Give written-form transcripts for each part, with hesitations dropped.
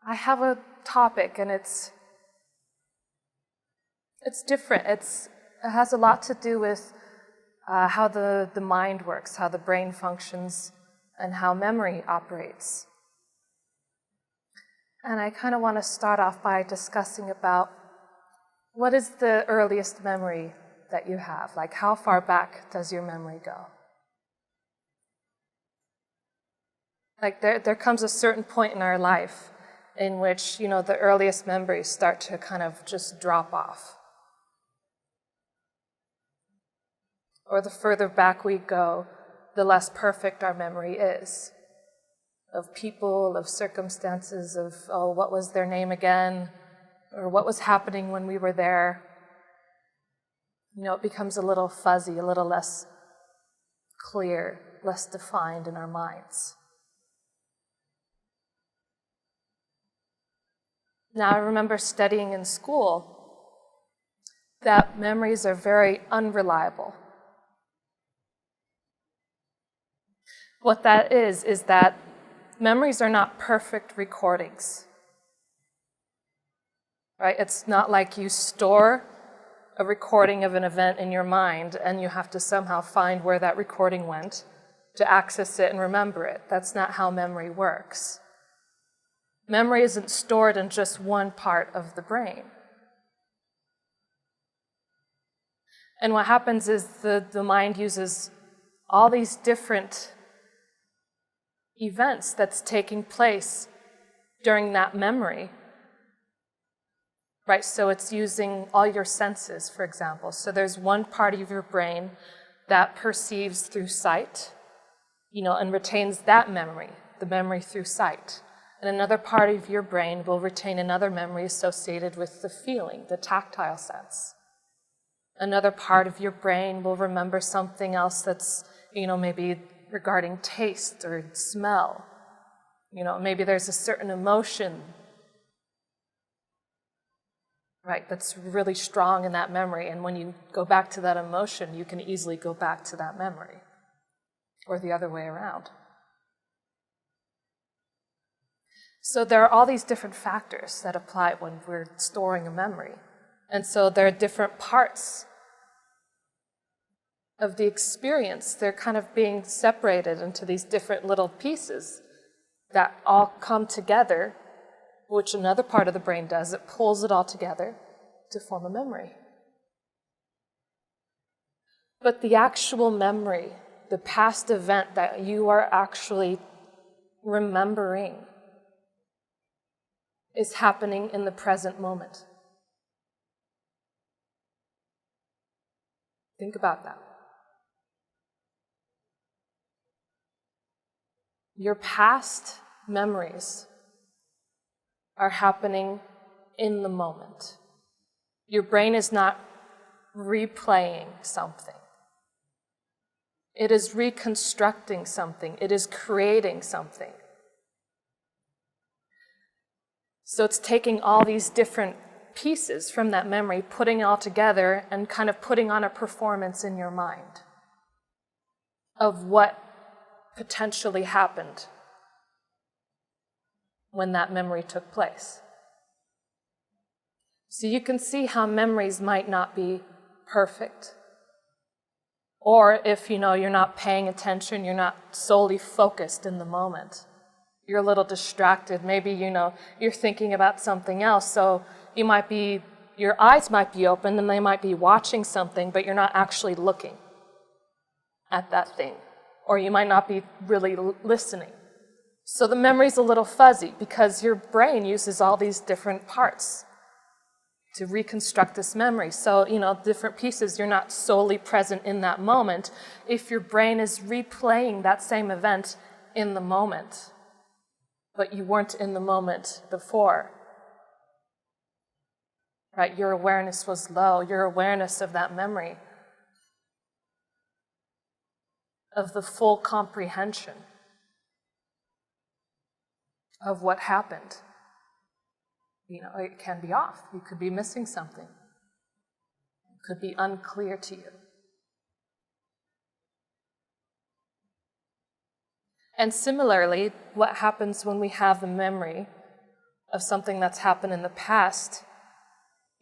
I have a topic, and it's different. It has a lot to do with how the mind works, how the brain functions, and how memory operates. And I kind of want to start off by discussing about what is the earliest memory that you have? Like, how far back does your memory go? Like, there comes a certain point in our life in which, the earliest memories start to kind of just drop off. Or the further back we go, the less perfect our memory is. Of people, of circumstances, of, what was their name again? Or what was happening when we were there? It becomes a little fuzzy, a little less clear, less defined in our minds. Now, I remember studying in school that memories are very unreliable. What that is that memories are not perfect recordings. Right? It's not like you store a recording of an event in your mind and you have to somehow find where that recording went to access it and remember it. That's not how memory works. Memory isn't stored in just one part of the brain. And what happens is the mind uses all these different events that's taking place during that memory. Right, so it's using all your senses, for example. So there's one part of your brain that perceives through sight, and retains that memory, the memory through sight. And another part of your brain will retain another memory associated with the feeling, the tactile sense. Another part of your brain will remember something else that's, maybe regarding taste or smell. Maybe there's a certain emotion, right, that's really strong in that memory. And when you go back to that emotion, you can easily go back to that memory, or the other way around. So there are all these different factors that apply when we're storing a memory. And so there are different parts of the experience. They're kind of being separated into these different little pieces that all come together, which another part of the brain does. It pulls it all together to form a memory. But the actual memory, the past event that you are actually remembering, is happening in the present moment. Think about that. Your past memories are happening in the moment. Your brain is not replaying something. It is reconstructing something. It is creating something. So it's taking all these different pieces from that memory, putting it all together, and kind of putting on a performance in your mind of what potentially happened when that memory took place. So you can see how memories might not be perfect. Or if, you're not paying attention, you're not solely focused in the moment. You're a little distracted. Maybe, you're thinking about something else. So your eyes might be open and they might be watching something, but you're not actually looking at that thing. Or you might not be really listening. So the memory's a little fuzzy because your brain uses all these different parts to reconstruct this memory. So, different pieces, you're not solely present in that moment. If your brain is replaying that same event in the moment, but you weren't in the moment before, right? Your awareness was low. Your awareness of that memory, of the full comprehension of what happened, it can be off. You could be missing something. It could be unclear to you. And similarly, what happens when we have a memory of something that's happened in the past,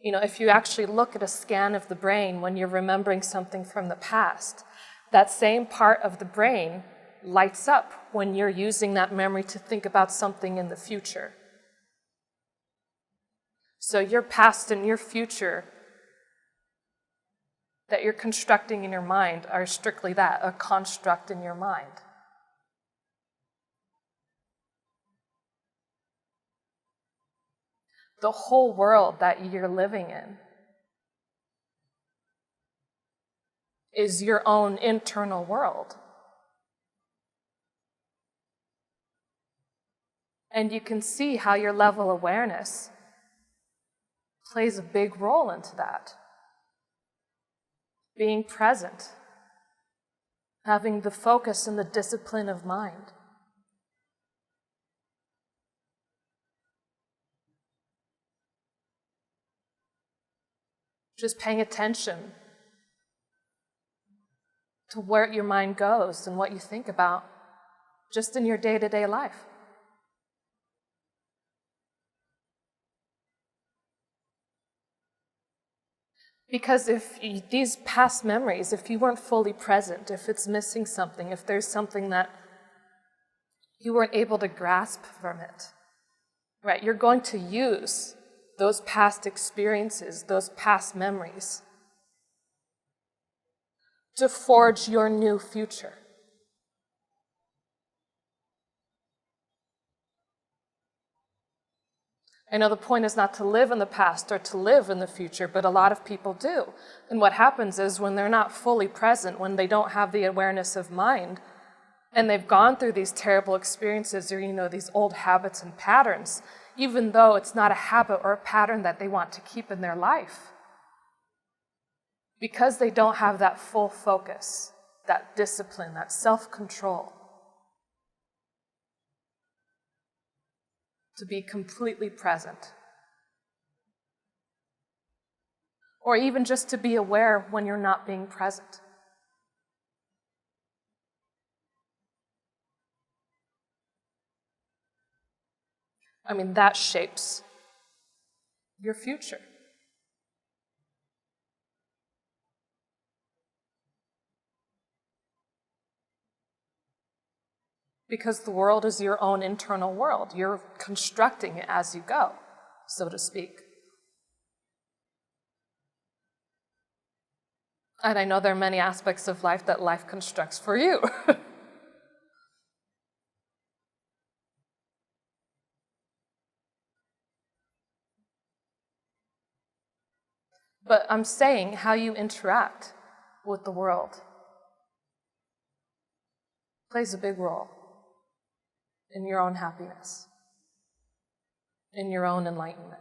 if you actually look at a scan of the brain when you're remembering something from the past, that same part of the brain lights up when you're using that memory to think about something in the future. So your past and your future that you're constructing in your mind are strictly that, a construct in your mind. The whole world that you're living in is your own internal world. And you can see how your level of awareness plays a big role into that. Being present, having the focus and the discipline of mind. Just paying attention to where your mind goes and what you think about just in your day-to-day life. Because if these past memories, if you weren't fully present, if it's missing something, if there's something that you weren't able to grasp from it, right, you're going to use those past experiences, those past memories, to forge your new future. I know the point is not to live in the past or to live in the future, but a lot of people do. And what happens is when they're not fully present, when they don't have the awareness of mind, and they've gone through these terrible experiences or, these old habits and patterns, even though it's not a habit or a pattern that they want to keep in their life, because they don't have that full focus, that discipline, that self-control, to be completely present. Or even just to be aware when you're not being present. That shapes your future. Because the world is your own internal world. You're constructing it as you go, so to speak. And I know there are many aspects of life that life constructs for you. But I'm saying how you interact with the world plays a big role in your own happiness, in your own enlightenment.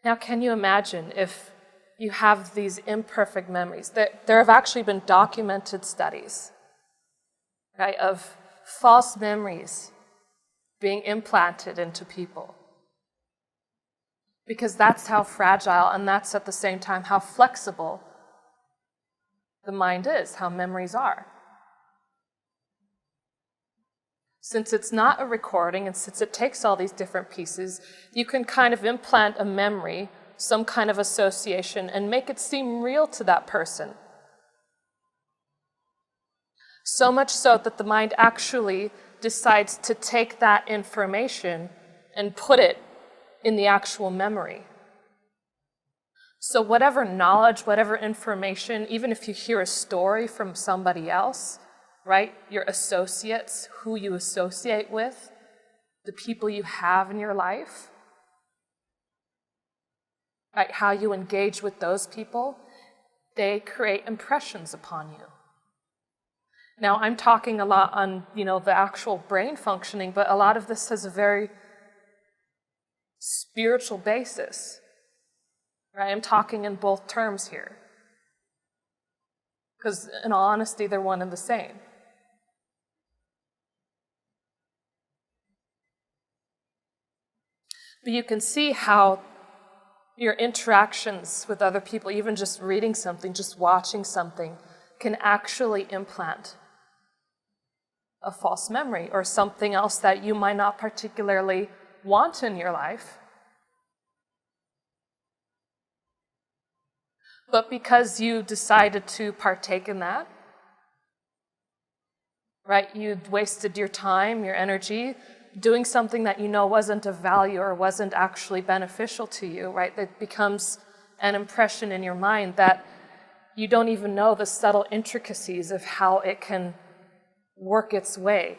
Now, can you imagine if you have these imperfect memories? There have actually been documented studies, right, of false memories being implanted into people. Because that's how fragile, and that's at the same time how flexible the mind is, how memories are. Since it's not a recording, and since it takes all these different pieces, you can kind of implant a memory, some kind of association, and make it seem real to that person. So much so that the mind actually decides to take that information and put it in the actual memory. So whatever knowledge, whatever information, even if you hear a story from somebody else, right, your associates, who you associate with, the people you have in your life, right, how you engage with those people, they create impressions upon you. Now, I'm talking a lot on, the actual brain functioning, but a lot of this has a very spiritual basis. Right? I'm talking in both terms here. Because in all honesty, they're one and the same. But you can see how your interactions with other people, even just reading something, just watching something, can actually implant a false memory or something else that you might not particularly want in your life. But because you decided to partake in that, right, you wasted your time, your energy, doing something that you know wasn't of value or wasn't actually beneficial to you, right? That becomes an impression in your mind that you don't even know the subtle intricacies of how it can work its way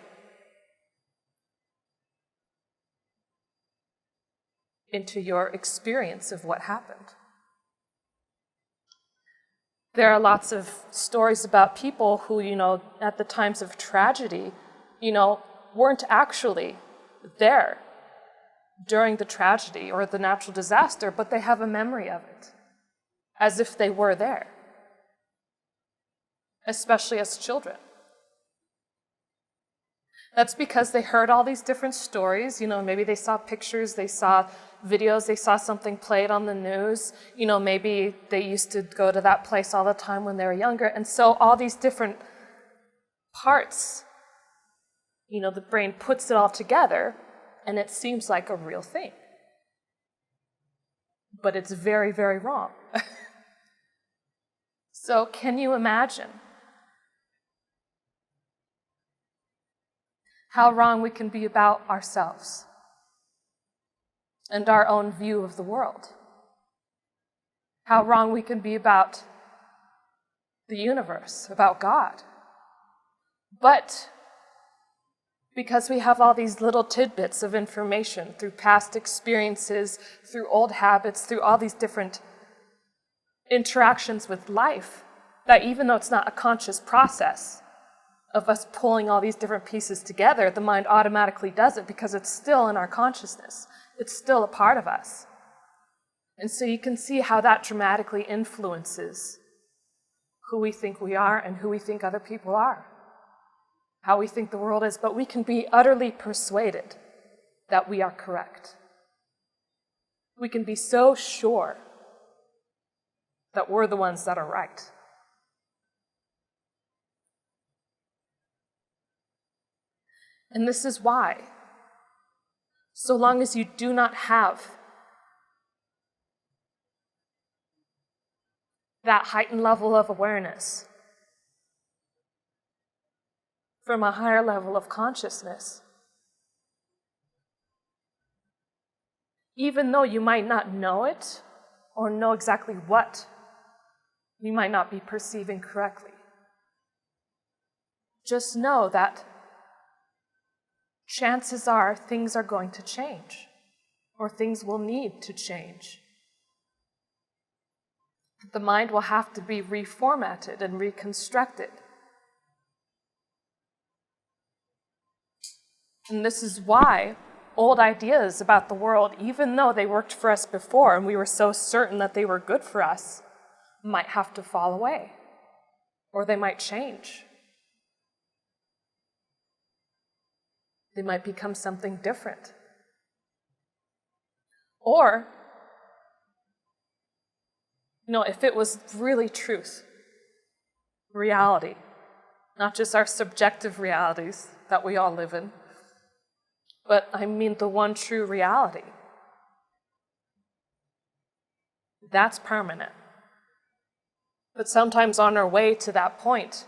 into your experience of what happened. There are lots of stories about people who, at the times of tragedy, weren't actually there during the tragedy or the natural disaster, but they have a memory of it, as if they were there, especially as children. That's because they heard all these different stories, maybe they saw pictures, they saw videos, they saw something played on the news, maybe they used to go to that place all the time when they were younger, and so all these different parts, the brain puts it all together, and it seems like a real thing. But it's very, very wrong. So can you imagine how wrong we can be about ourselves and our own view of the world? How wrong we can be about the universe, about God. But because we have all these little tidbits of information through past experiences, through old habits, through all these different interactions with life, that even though it's not a conscious process of us pulling all these different pieces together, the mind automatically does it because it's still in our consciousness. It's still a part of us. And so you can see how that dramatically influences who we think we are and who we think other people are, how we think the world is, but we can be utterly persuaded that we are correct. We can be so sure that we're the ones that are right. And this is why, so long as you do not have that heightened level of awareness from a higher level of consciousness, even though you might not know it or know exactly what you might not be perceiving correctly, just know that chances are things are going to change, or things will need to change. The mind will have to be reformatted and reconstructed. And this is why old ideas about the world, even though they worked for us before and we were so certain that they were good for us, might have to fall away, or they might change. They might become something different. Or, if it was really truth, reality, not just our subjective realities that we all live in, but I mean the one true reality, that's permanent. But sometimes on our way to that point,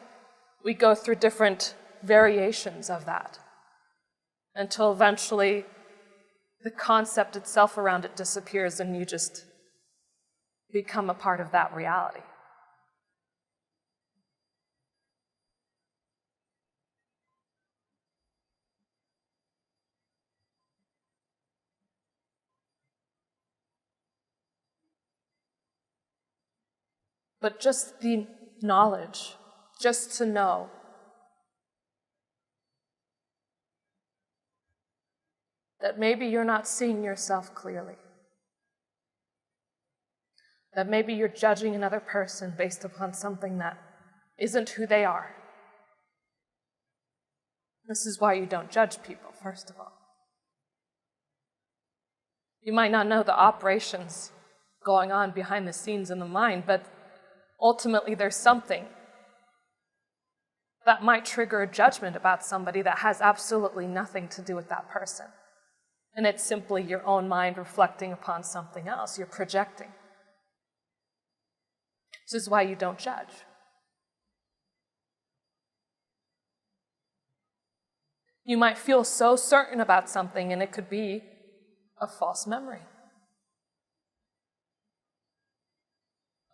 we go through different variations of that, until eventually the concept itself around it disappears and you just become a part of that reality. But just the knowledge, just to know that maybe you're not seeing yourself clearly, that maybe you're judging another person based upon something that isn't who they are. This is why you don't judge people, first of all. You might not know the operations going on behind the scenes in the mind, but ultimately there's something that might trigger a judgment about somebody that has absolutely nothing to do with that person. And it's simply your own mind reflecting upon something else. You're projecting. This is why you don't judge. You might feel so certain about something, and it could be a false memory,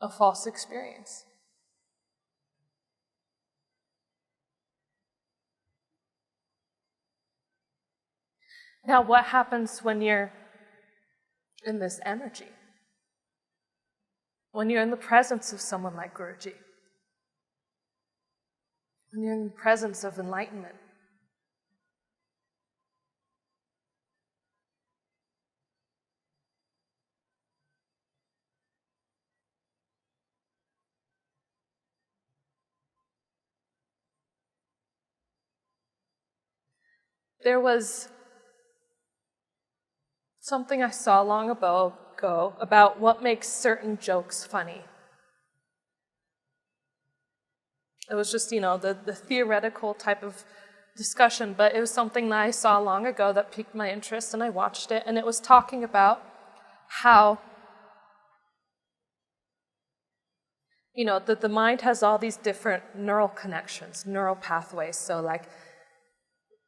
a false experience. Now, what happens when you're in this energy? When you're in the presence of someone like Guji? When you're in the presence of enlightenment? There was something I saw long ago about what makes certain jokes funny. It was just, the theoretical type of discussion, but it was something that I saw long ago that piqued my interest, and I watched it, and it was talking about how, that the mind has all these different neural connections, neural pathways,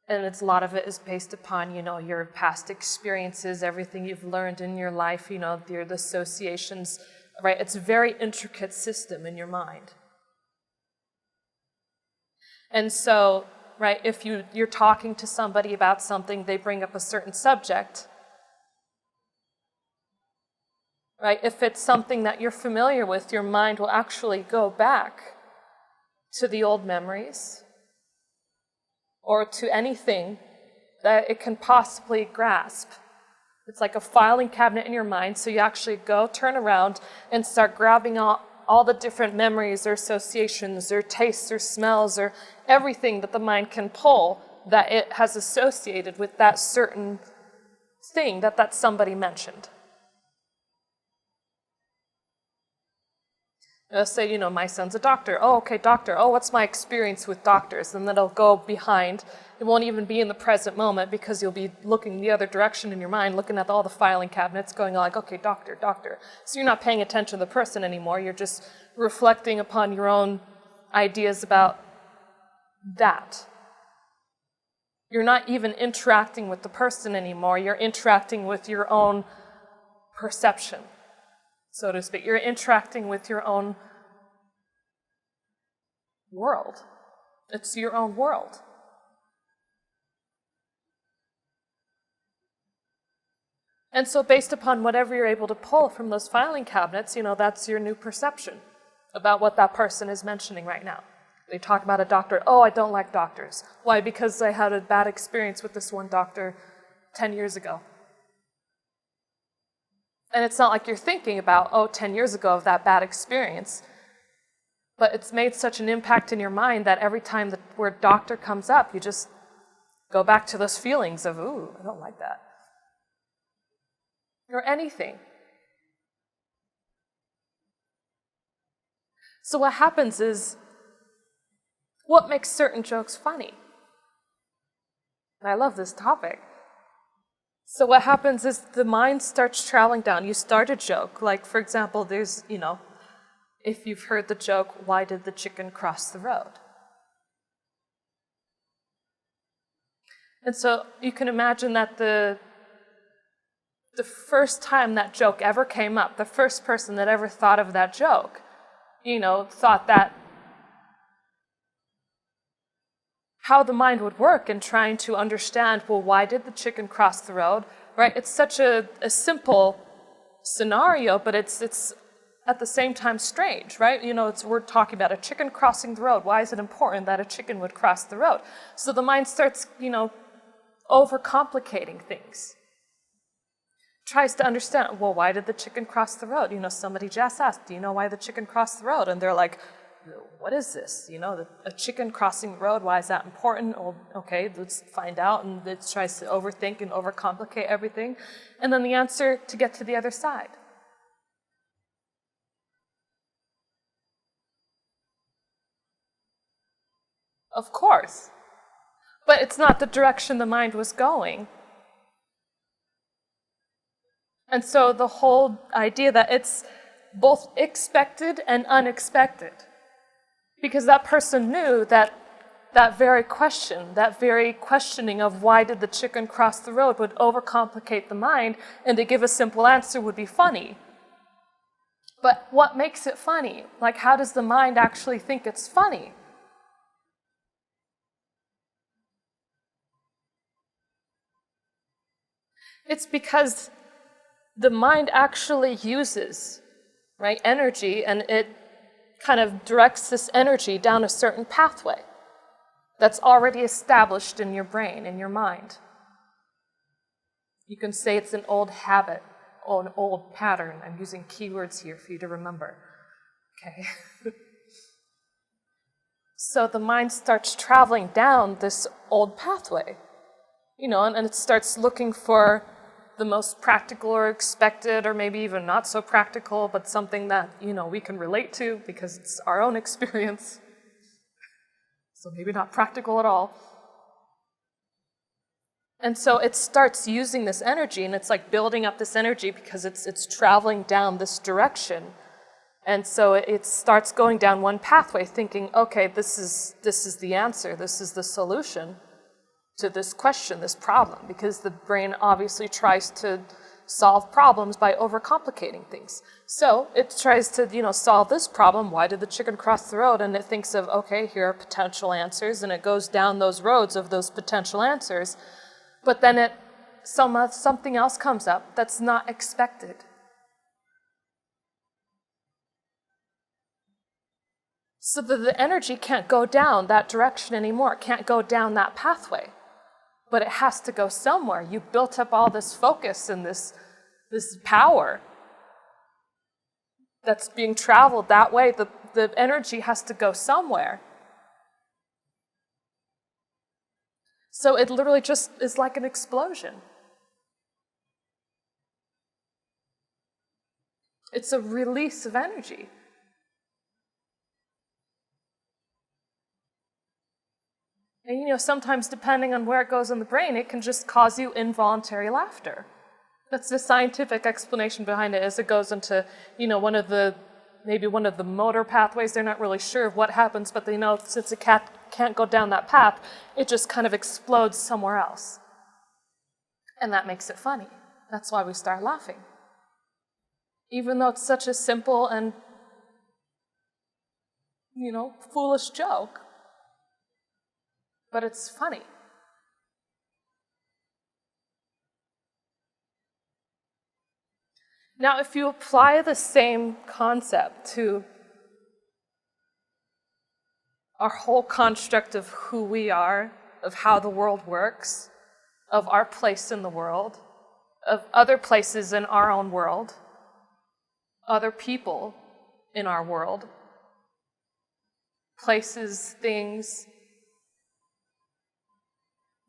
and a lot of it is based upon, your past experiences, everything you've learned in your life, the associations, right? It's a very intricate system in your mind. And so, right, if you're talking to somebody about something, they bring up a certain subject, right? If it's something that you're familiar with, your mind will actually go back to the old memories, or to anything that it can possibly grasp. It's like a filing cabinet in your mind, so you actually go, turn around, and start grabbing all the different memories or associations or tastes or smells or everything that the mind can pull that it has associated with that certain thing that somebody mentioned. Say, my son's a doctor. Oh, okay, doctor. Oh, what's my experience with doctors? And then it'll go behind. It won't even be in the present moment because you'll be looking the other direction in your mind, looking at all the filing cabinets, going like, okay, doctor, doctor. So you're not paying attention to the person anymore. You're just reflecting upon your own ideas about that. You're not even interacting with the person anymore. You're interacting with your own perception, so to speak. You're interacting with your own world. It's your own world. And so based upon whatever you're able to pull from those filing cabinets, that's your new perception about what that person is mentioning right now. They talk about a doctor. Oh, I don't like doctors. Why? Because I had a bad experience with this one doctor 10 years ago. And it's not like you're thinking about, 10 years ago of that bad experience. But it's made such an impact in your mind that every time the word doctor comes up, you just go back to those feelings of, ooh, I don't like that. Or anything. So what happens is, what makes certain jokes funny? And I love this topic. So what happens is the mind starts traveling down. You start a joke. Like, for example, there's, if you've heard the joke, why did the chicken cross the road? And so you can imagine that the first time that joke ever came up, the first person that ever thought of that joke, thought that how the mind would work in trying to understand, well, why did the chicken cross the road, right? It's such a simple scenario, but it's at the same time strange, right? We're talking about a chicken crossing the road. Why is it important that a chicken would cross the road? So the mind starts, overcomplicating things. Tries to understand, well, why did the chicken cross the road? Somebody just asked, do you know why the chicken crossed the road? And they're like, what is this? A chicken crossing the road, why is that important? Well, okay, let's find out. And it tries to overthink and overcomplicate everything. And then the answer to get to the other side. Of course. But it's not the direction the mind was going. And so the whole idea that it's both expected and unexpected. Because that person knew that that very question, that very questioning of why did the chicken cross the road would overcomplicate the mind, and to give a simple answer would be funny. But what makes it funny? Like, how does the mind actually think it's funny? It's because the mind actually uses, right, energy, and it kind of directs this energy down a certain pathway that's already established in your brain, in your mind. You can say it's an old habit or an old pattern. I'm using keywords here for you to remember. Okay. So the mind starts traveling down this old pathway, and it starts looking for the most practical or expected, or maybe even not so practical, but something that, we can relate to because it's our own experience. So maybe not practical at all. And so it starts using this energy, and it's like building up this energy because it's traveling down this direction. And so it starts going down one pathway thinking, okay, this is the answer, this is the solution to this question, this problem, because the brain obviously tries to solve problems by overcomplicating things. So it tries to, solve this problem. Why did the chicken cross the road? And it thinks of, okay, here are potential answers, and it goes down those roads of those potential answers. But then something else comes up that's not expected. So the energy can't go down that direction anymore. It can't go down that pathway. But it has to go somewhere. You built up all this focus and this power that's being traveled that way. The energy has to go somewhere. So it literally just is like an explosion. It's a release of energy. And sometimes depending on where it goes in the brain, it can just cause you involuntary laughter. That's the scientific explanation behind it, as it goes into, maybe one of the motor pathways. They're not really sure of what happens, but they know since it can't go down that path, it just kind of explodes somewhere else. And that makes it funny. That's why we start laughing. Even though it's such a simple and, foolish joke. But it's funny. Now, if you apply the same concept to our whole construct of who we are, of how the world works, of our place in the world, of other places in our own world, other people in our world, places, things,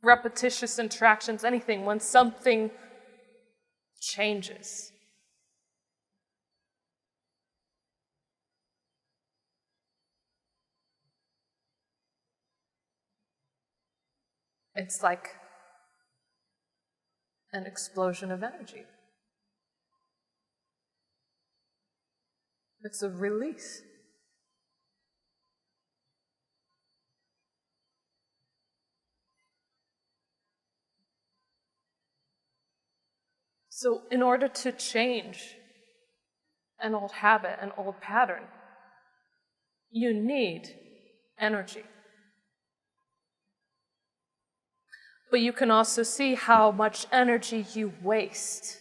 repetitious interactions, anything, when something changes. It's like an explosion of energy. It's a release. So in order to change an old habit, an old pattern, you need energy. But you can also see how much energy you waste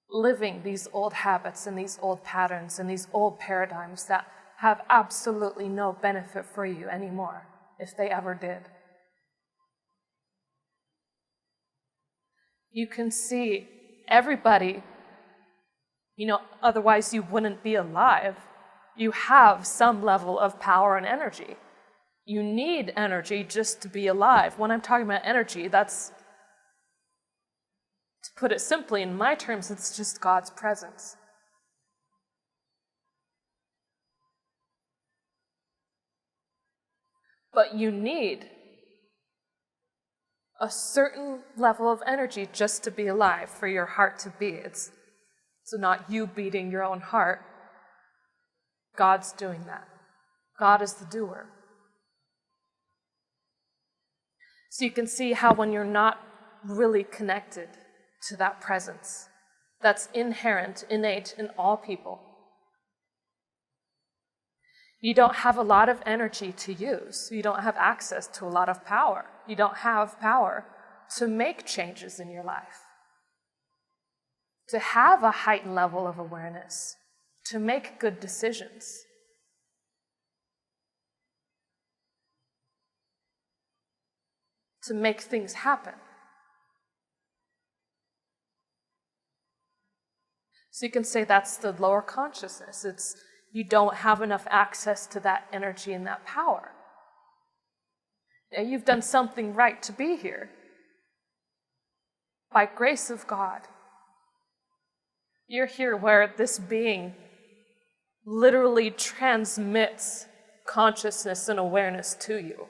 living these old habits and these old patterns and these old paradigms that have absolutely no benefit for you anymore, if they ever did. You can see everybody, otherwise you wouldn't be alive. You have some level of power and energy. You need energy just to be alive. When I'm talking about energy, that's, to put it simply, in my terms, it's just God's presence. But you need a certain level of energy just to be alive, for your heart to beat. So not you beating your own heart. God's doing that. God is the doer. So you can see how when you're not really connected to that presence that's inherent, innate in all people, you don't have a lot of energy to use. You don't have access to a lot of power. You don't have power to make changes in your life, to have a heightened level of awareness, to make good decisions. To make things happen. So you can say that's the lower consciousness. You don't have enough access to that energy and that power. Now, you've done something right to be here. By grace of God, you're here where this being literally transmits consciousness and awareness to you.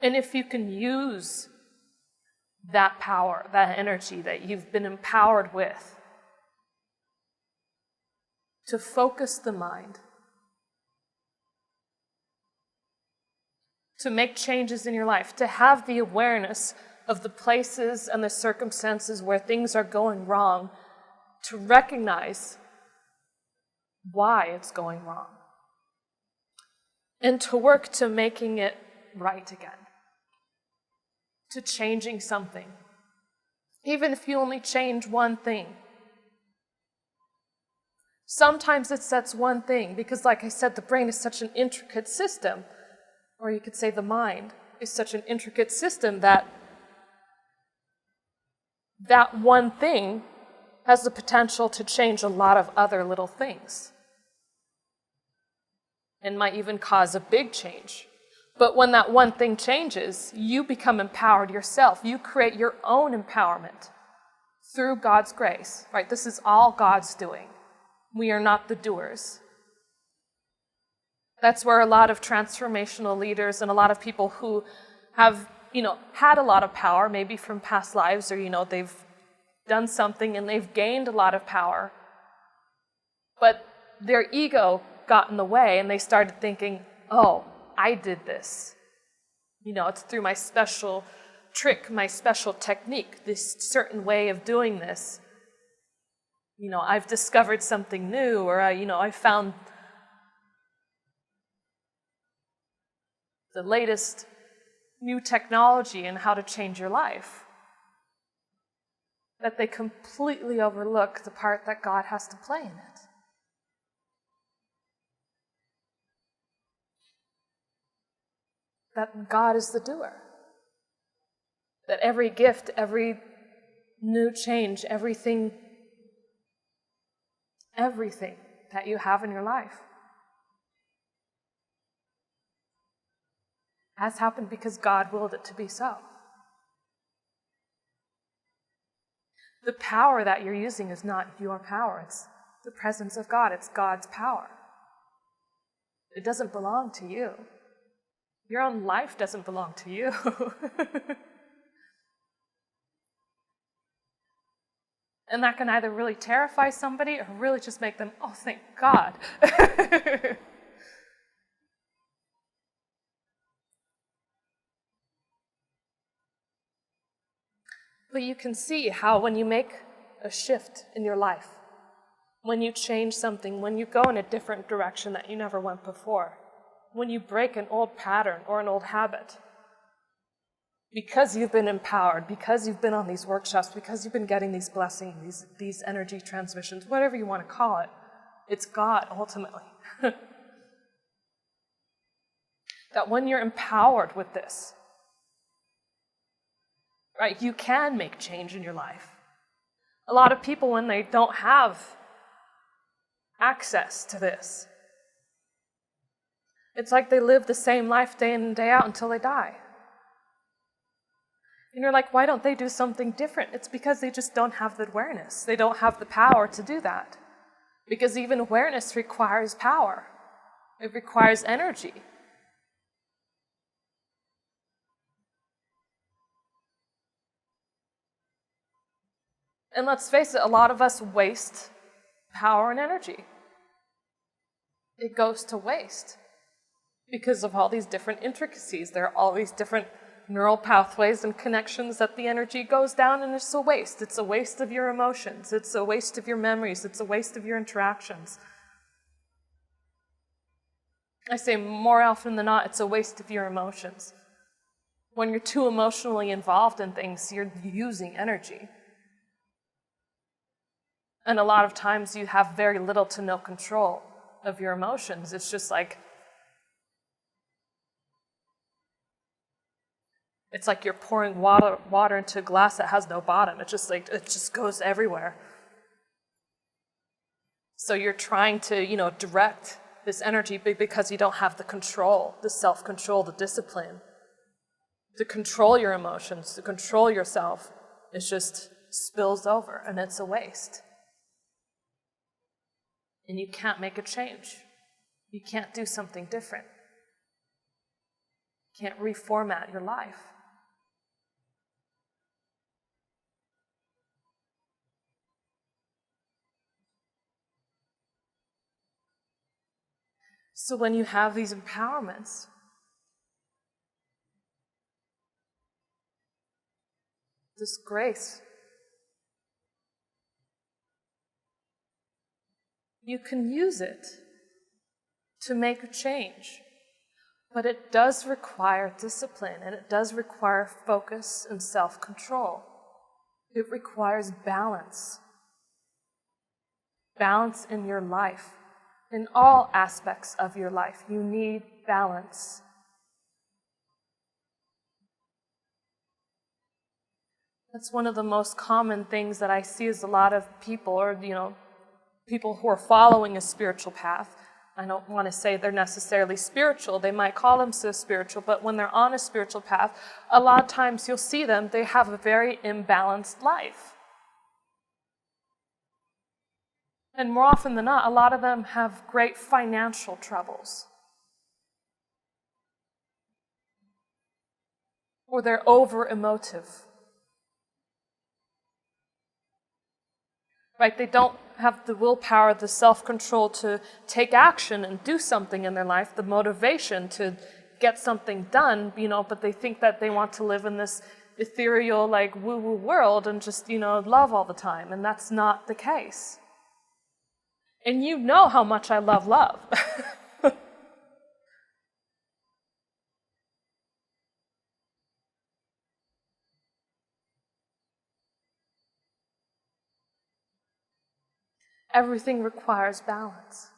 And if you can use that power, that energy that you've been empowered with, to focus the mind, to make changes in your life, to have the awareness of the places and the circumstances where things are going wrong, to recognize why it's going wrong, and to work to making it right again, to changing something, even if you only change one thing. Sometimes it sets one thing, because like I said, the brain is such an intricate system, or you could say the mind is such an intricate system that that one thing has the potential to change a lot of other little things, and might even cause a big change. But when that one thing changes, you become empowered yourself. You create your own empowerment through God's grace, right? This is all God's doing. We are not the doers. That's where a lot of transformational leaders and a lot of people who have, had a lot of power, maybe from past lives, or, they've done something and they've gained a lot of power, but their ego got in the way and they started thinking, oh, I did this. It's through my special trick, my special technique, this certain way of doing this. I've discovered something new, or I found the latest new technology in how to change your life. That they completely overlook the part that God has to play in it. That God is the doer. That every gift, every new change, everything that you have in your life has happened because God willed it to be so. The power that you're using is not your power. It's the presence of God. It's God's power. It doesn't belong to you. Your own life doesn't belong to you. And that can either really terrify somebody or really just make them, oh, thank God. But you can see how when you make a shift in your life, when you change something, when you go in a different direction that you never went before, when you break an old pattern or an old habit, because you've been empowered, because you've been on these workshops, because you've been getting these blessings, these energy transmissions, whatever you want to call it, it's God ultimately. That when you're empowered with this, right, you can make change in your life. A lot of people, when they don't have access to this, it's like they live the same life day in and day out until they die. And you're like, why don't they do something different? It's because they just don't have the awareness. They don't have the power to do that. Because even awareness requires power. It requires energy. And let's face it, a lot of us waste power and energy. It goes to waste because of all these different intricacies. There are all these different neural pathways and connections that the energy goes down, and it's a waste. It's a waste of your emotions. It's a waste of your memories. It's a waste of your interactions. I say more often than not, it's a waste of your emotions. When you're too emotionally involved in things, you're using energy. And a lot of times you have very little to no control of your emotions. It's just like, it's like you're pouring water into a glass that has no bottom. It just goes everywhere. So you're trying to, direct this energy because you don't have the control, the self-control, the discipline to control your emotions, to control yourself. It just spills over and it's a waste. And you can't make a change. You can't do something different. You can't reformat your life. So when you have these empowerments, this grace, you can use it to make a change. But it does require discipline, and it does require focus and self-control. It requires balance. Balance in your life. In all aspects of your life, you need balance. That's one of the most common things that I see is a lot of people, or people who are following a spiritual path. I don't want to say they're necessarily spiritual. They might call themselves spiritual, but when they're on a spiritual path, a lot of times you'll see them, they have a very imbalanced life. And more often than not, a lot of them have great financial troubles. Or they're over-emotive. Right? They don't have the willpower, the self-control to take action and do something in their life, the motivation to get something done, but they think that they want to live in this ethereal, woo-woo world and just, love all the time. And that's not the case. And you know how much I love love. Everything requires balance.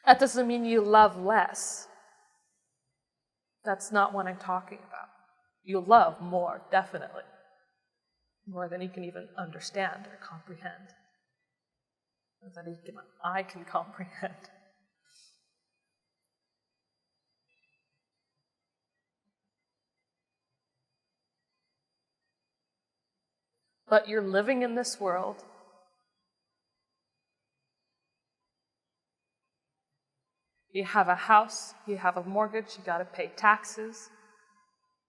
That doesn't mean you love less. That's not what I'm talking about. You love more, definitely. More than you can even understand or comprehend. More than I can comprehend. But you're living in this world. You have a house, you have a mortgage, you got to pay taxes.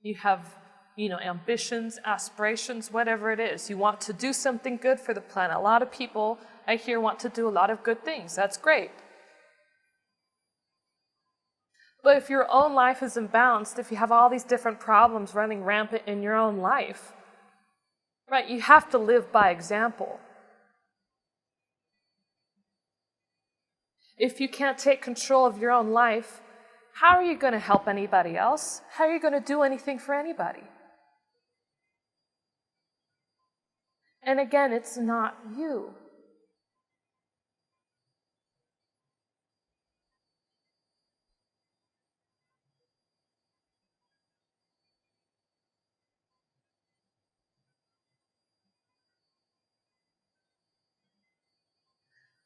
You have, ambitions, aspirations, whatever it is. You want to do something good for the planet. A lot of people I hear want to do a lot of good things. That's great. But if your own life is imbalanced, if you have all these different problems running rampant in your own life, right, you have to live by example. If you can't take control of your own life, how are you going to help anybody else? How are you going to do anything for anybody? And again, it's not you.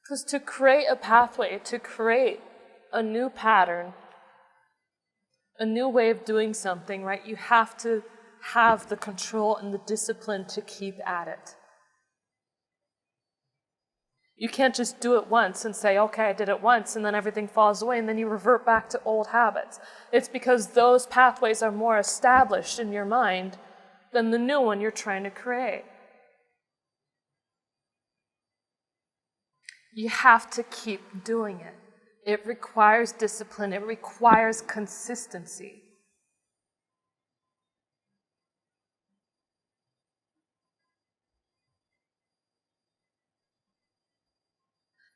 Because to create a pathway, to create a new pattern, a new way of doing something, right, you have to have the control and the discipline to keep at it. You can't just do it once and say, okay, I did it once, and then everything falls away, and then you revert back to old habits. It's because those pathways are more established in your mind than the new one you're trying to create. You have to keep doing it. It requires discipline. It requires consistency.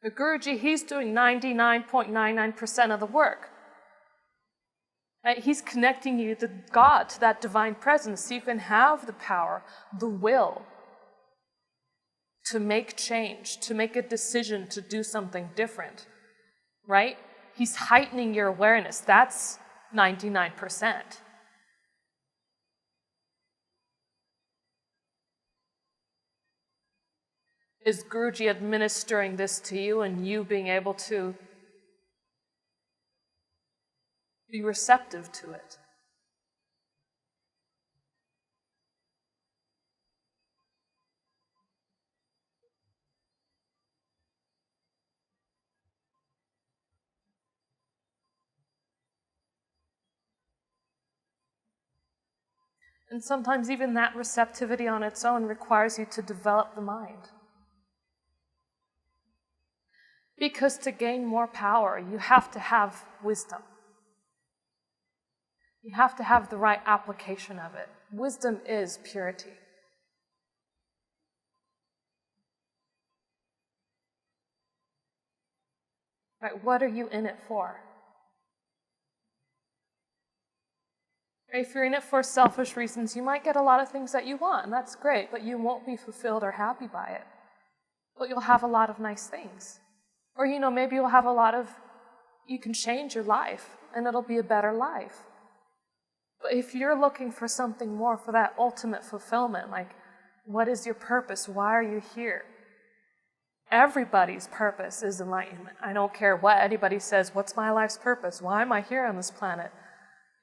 The Guji, he's doing 99.99% of the work. Right? He's connecting you to God, to that divine presence, so you can have the power, the will to make change, to make a decision to do something different. Right? He's heightening your awareness. That's 99%. Is Guruji administering this to you and you being able to be receptive to it? And sometimes even that receptivity on its own requires you to develop the mind. Because to gain more power, you have to have wisdom. You have to have the right application of it. Wisdom is purity. Right? What are you in it for? If you're in it for selfish reasons, you might get a lot of things that you want, and that's great, but you won't be fulfilled or happy by it. But you'll have a lot of nice things. Or, maybe you'll have you can change your life, and it'll be a better life. But if you're looking for something more, for that ultimate fulfillment, like, what is your purpose? Why are you here? Everybody's purpose is enlightenment. I don't care what anybody says, what's my life's purpose? Why am I here on this planet?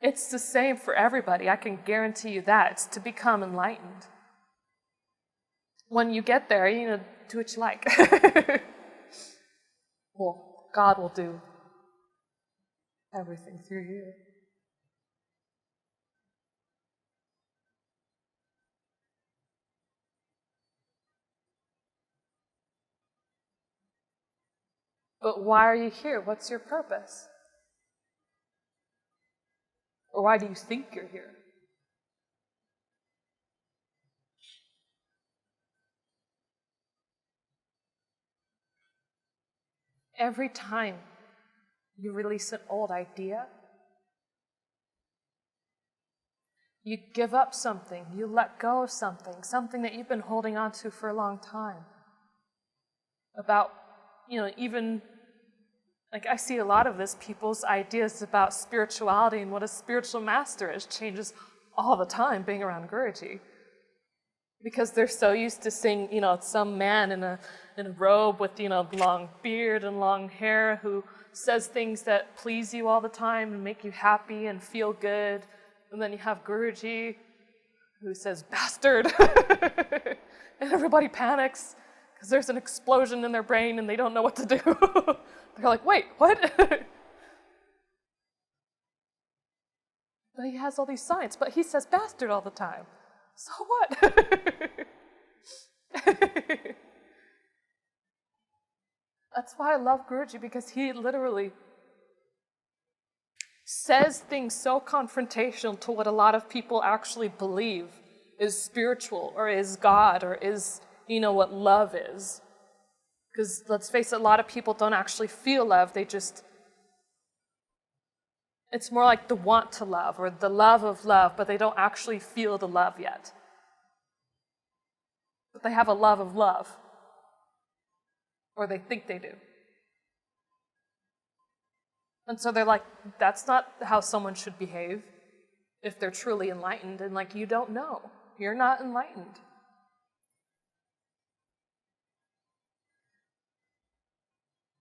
It's the same for everybody. I can guarantee you that. It's to become enlightened. When you get there, do what you like. Well, God will do everything through you. But why are you here? What's your purpose? Or why do you think you're here? Every time you release an old idea, you give up something, you let go of something that you've been holding on to for a long time. About, even, like I see a lot of this, people's ideas about spirituality and what a spiritual master is changes all the time being around Guruji. Because they're so used to seeing, some man in a robe with, long beard and long hair who says things that please you all the time and make you happy and feel good. And then you have Guruji who says, bastard! And everybody panics because there's an explosion in their brain and they don't know what to do. They're like, wait, what? But he has all these signs, but he says bastard all the time. So what? That's why I love Guruji, because he literally says things so confrontational to what a lot of people actually believe is spiritual or is God or is, what love is. Because let's face it, a lot of people don't actually feel love, it's more like the want to love or the love of love, but they don't actually feel the love yet. But they have a love of love. Or they think they do. And so they're like, that's not how someone should behave if they're truly enlightened. And you don't know. You're not enlightened.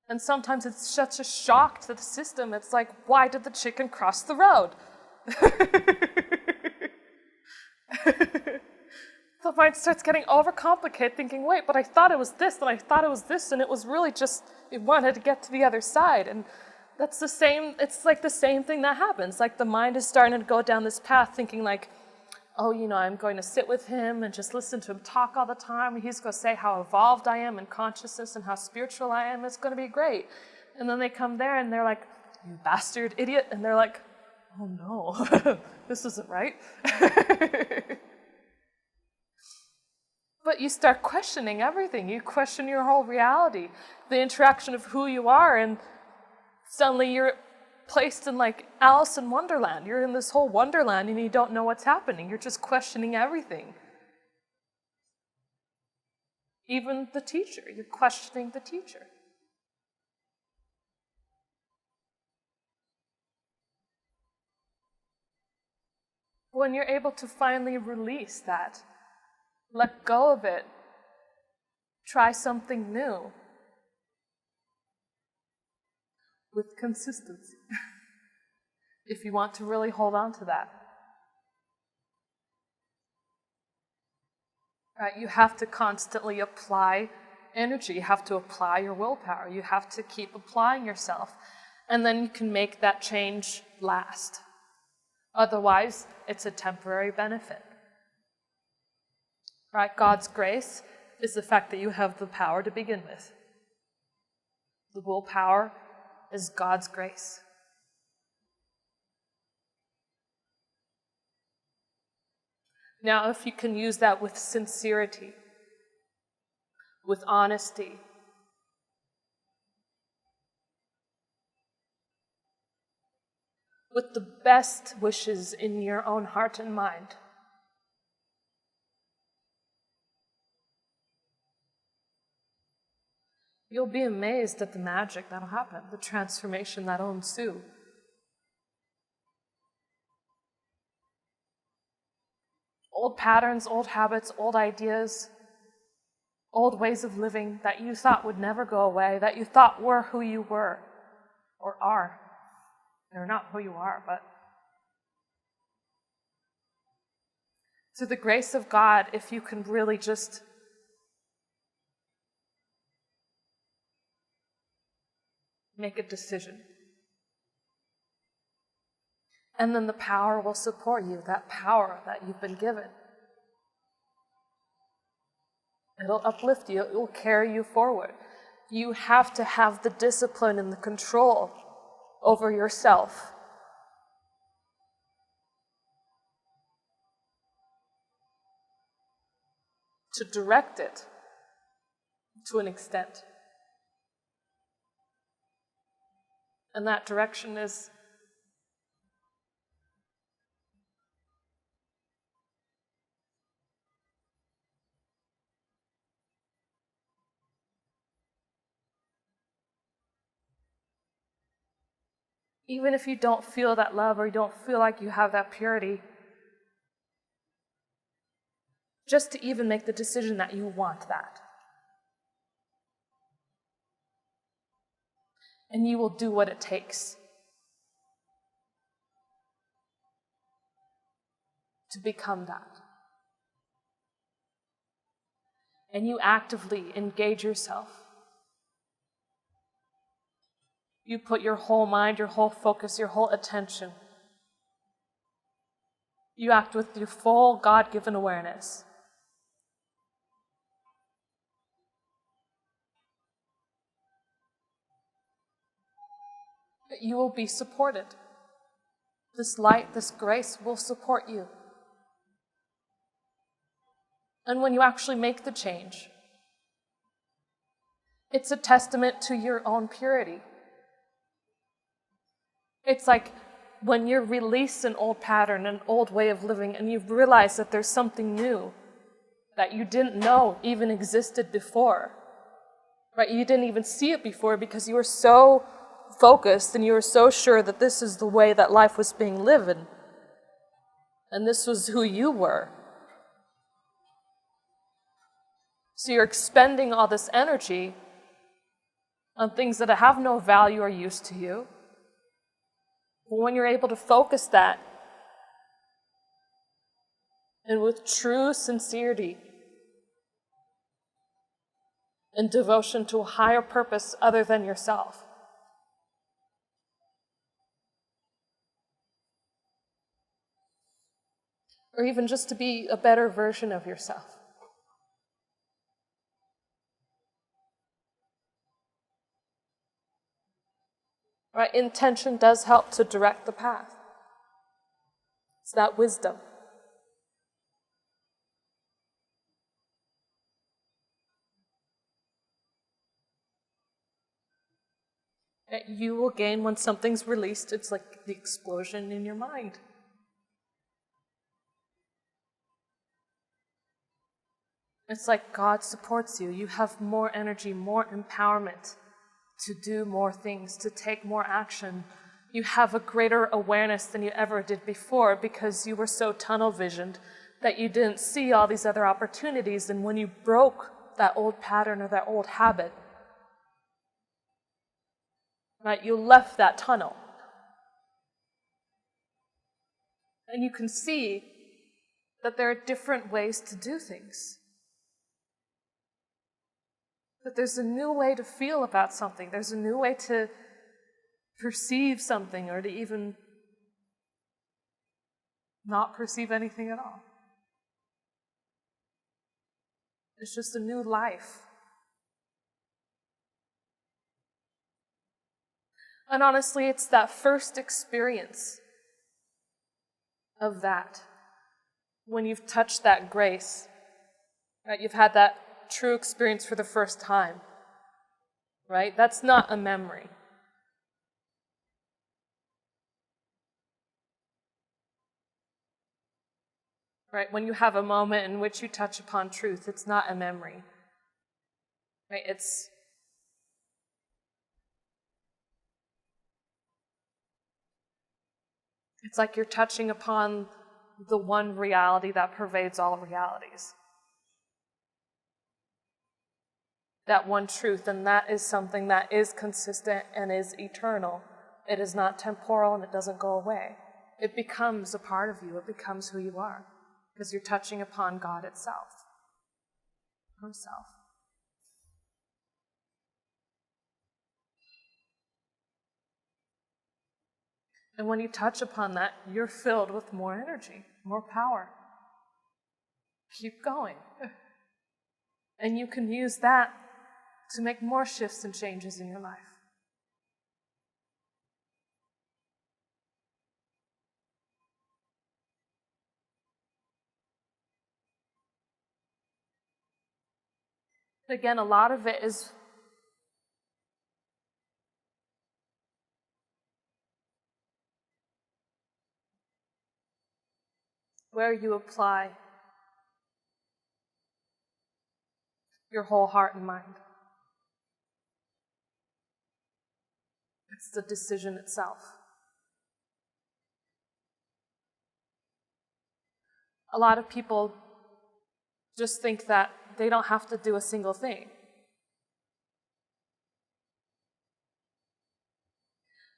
And sometimes it's such a shock to the system. It's like, why did the chicken cross the road? The mind starts getting overcomplicated, thinking, wait, but I thought it was this, and I thought it was this, and it was really just, it wanted to get to the other side. And that's the same, it's like the same thing that happens. Like the mind is starting to go down this path thinking like, oh, I'm going to sit with him and just listen to him talk all the time. And he's going to say how evolved I am in consciousness and how spiritual I am. It's going to be great. And then they come there and they're like, you bastard idiot. And they're like, oh no, this isn't right. But you start questioning everything. You question your whole reality, the interaction of who you are, and suddenly you're placed in like Alice in Wonderland. You're in this whole wonderland and you don't know what's happening. You're just questioning everything. Even the teacher, you're questioning the teacher. When you're able to finally release that, let go of it, try something new with consistency, if you want to really hold on to that. Right? You have to constantly apply energy. You have to apply your willpower. You have to keep applying yourself. And then you can make that change last. Otherwise, it's a temporary benefit. Right? God's grace is the fact that you have the power to begin with. The willpower is God's grace. Now, if you can use that with sincerity, with honesty, with the best wishes in your own heart and mind, you'll be amazed at the magic that'll happen, the transformation that'll ensue. Old patterns, old habits, old ideas, old ways of living that you thought would never go away, that you thought were who you were or are. They're not who you are, but through the grace of God, if you can really just make a decision. And then the power will support you, that power that you've been given. It'll uplift you, it will carry you forward. You have to have the discipline and the control over yourself. To direct it to an extent. And that direction is even if you don't feel that love or you don't feel like you have that purity, just to even make the decision that you want that. And you will do what it takes to become that. And you actively engage yourself. You put your whole mind, your whole focus, your whole attention. You act with your full God-given awareness. You will be supported. This light, this grace will support you. And when you actually make the change, it's a testament to your own purity. It's like when you release an old pattern, an old way of living, and you realize that there's something new that you didn't know even existed before. Right? You didn't even see it before because you were so focused and you were so sure that this is the way that life was being lived. And this was who you were. So you're expending all this energy on things that have no value or use to you. But when you're able to focus that and with true sincerity and devotion to a higher purpose other than yourself. Or even just to be a better version of yourself. Right? Intention does help to direct the path. It's that wisdom. That you will gain when something's released. It's like the explosion in your mind. It's like God supports you. You have more energy, more empowerment to do more things, to take more action. You have a greater awareness than you ever did before because you were so tunnel visioned that you didn't see all these other opportunities. And when you broke that old pattern or that old habit, right, you left that tunnel. And you can see that there are different ways to do things. That there's a new way to feel about something. There's a new way to perceive something or to even not perceive anything at all. It's just a new life. And honestly, it's that first experience of that. When you've touched that grace, right? You've had that true experience for the first time, right? That's not a memory. Right? When you have a moment in which you touch upon truth, it's not a memory. Right? It's like you're touching upon the one reality that pervades all realities. That one truth, and that is something that is consistent and is eternal. It is not temporal and it doesn't go away. It becomes a part of you. It becomes who you are because you're touching upon God itself, herself. And when you touch upon that, you're filled with more energy, more power. Keep going. And you can use that to make more shifts and changes in your life. Again, a lot of it is where you apply your whole heart and mind. It's the decision itself. A lot of people just think that they don't have to do a single thing.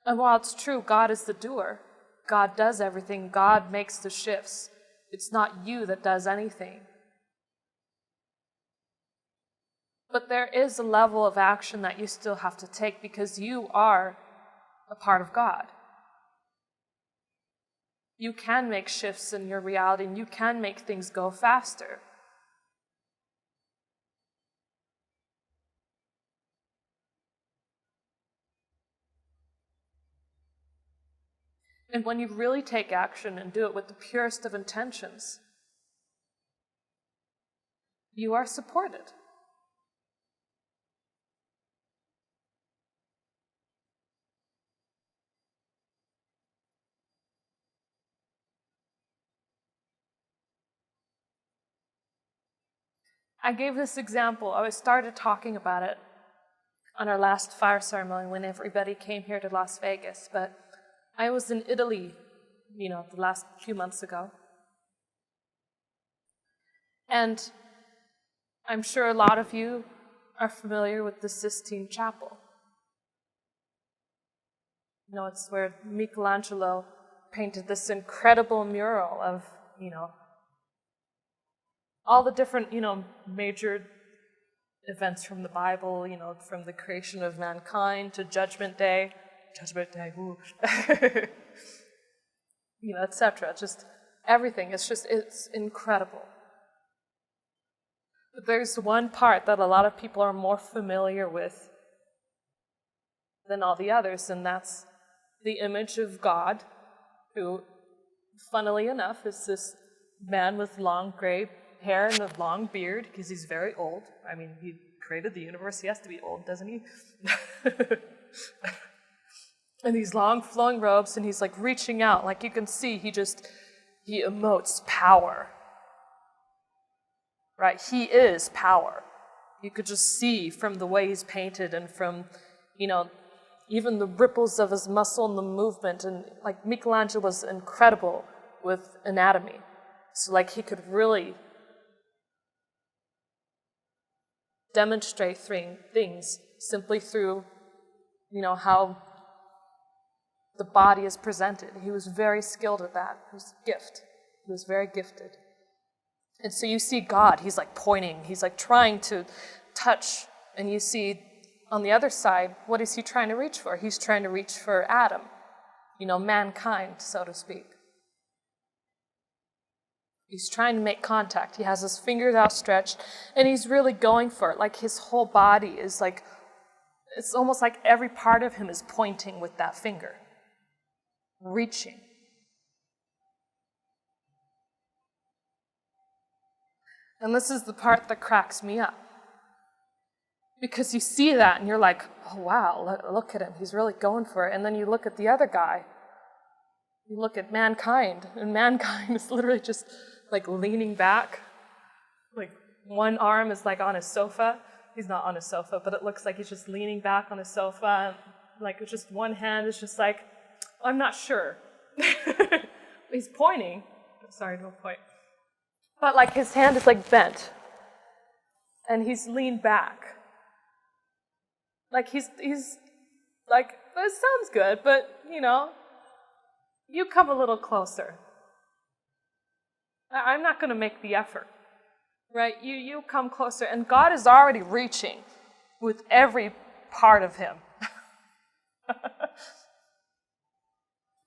And while it's true, God is the doer. God does everything. God makes the shifts. It's not you that does anything. But there is a level of action that you still have to take because you are a part of God. You can make shifts in your reality and you can make things go faster. And when you really take action and do it with the purest of intentions, you are supported. I gave this example. I started talking about it on our last fire ceremony when everybody came here to Las Vegas. But I was in Italy, the last few months ago. And I'm sure a lot of you are familiar with the Sistine Chapel. It's where Michelangelo painted this incredible mural of, all the different, major events from the Bible, from the creation of mankind to Judgment Day, woo, etc. Just everything. It's incredible. But there's one part that a lot of people are more familiar with than all the others, and that's the image of God, who, funnily enough, is this man with long gray hair and a long beard, because he's very old. I mean, he created the universe. He has to be old, doesn't he? And these long flowing robes, and he's like reaching out. Like you can see, he emotes power. Right? He is power. You could just see from the way he's painted and from, even the ripples of his muscle and the movement. And like Michelangelo was incredible with anatomy. So like he could really demonstrate things simply through, how the body is presented. He was very skilled at that. It was a gift. He was very gifted. And so you see God, he's like pointing, he's like trying to touch, and you see on the other side, what is he trying to reach for? He's trying to reach for Adam, mankind, so to speak. He's trying to make contact. He has his fingers outstretched, and he's really going for it. Like his whole body is like, it's almost like every part of him is pointing with that finger, reaching. And this is the part that cracks me up. Because you see that and you're like, oh wow, look at him, he's really going for it. And then you look at the other guy, you look at mankind, and mankind is literally just like leaning back. Like one arm is like on a sofa. He's not on a sofa, but it looks like he's just leaning back on a sofa. And like just one hand is just like, I'm not sure. He's pointing. Sorry, don't point. But like his hand is like bent, and he's leaned back. Like he's like, this sounds good, but you come a little closer. I'm not going to make the effort, right? You come closer, and God is already reaching with every part of him.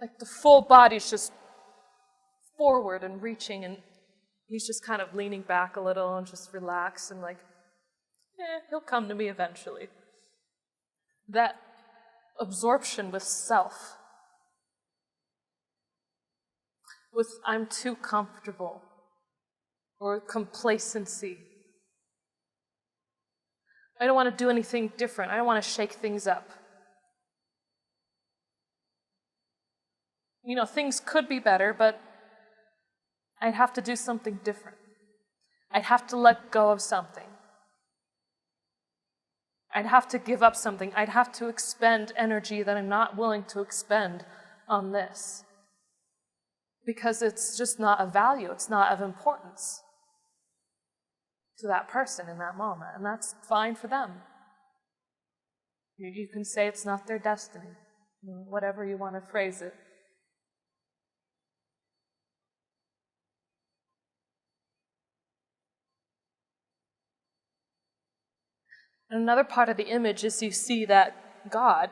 Like the full body's just forward and reaching, and he's just kind of leaning back a little and just relaxed and like, he'll come to me eventually. That absorption with self, with I'm too comfortable, or complacency. I don't want to do anything different. I don't want to shake things up. Things could be better, but I'd have to do something different. I'd have to let go of something. I'd have to give up something. I'd have to expend energy that I'm not willing to expend on this. Because it's just not of value. It's not of importance to that person in that moment. And that's fine for them. You can say it's not their destiny. Whatever you want to phrase it. And another part of the image is you see that God,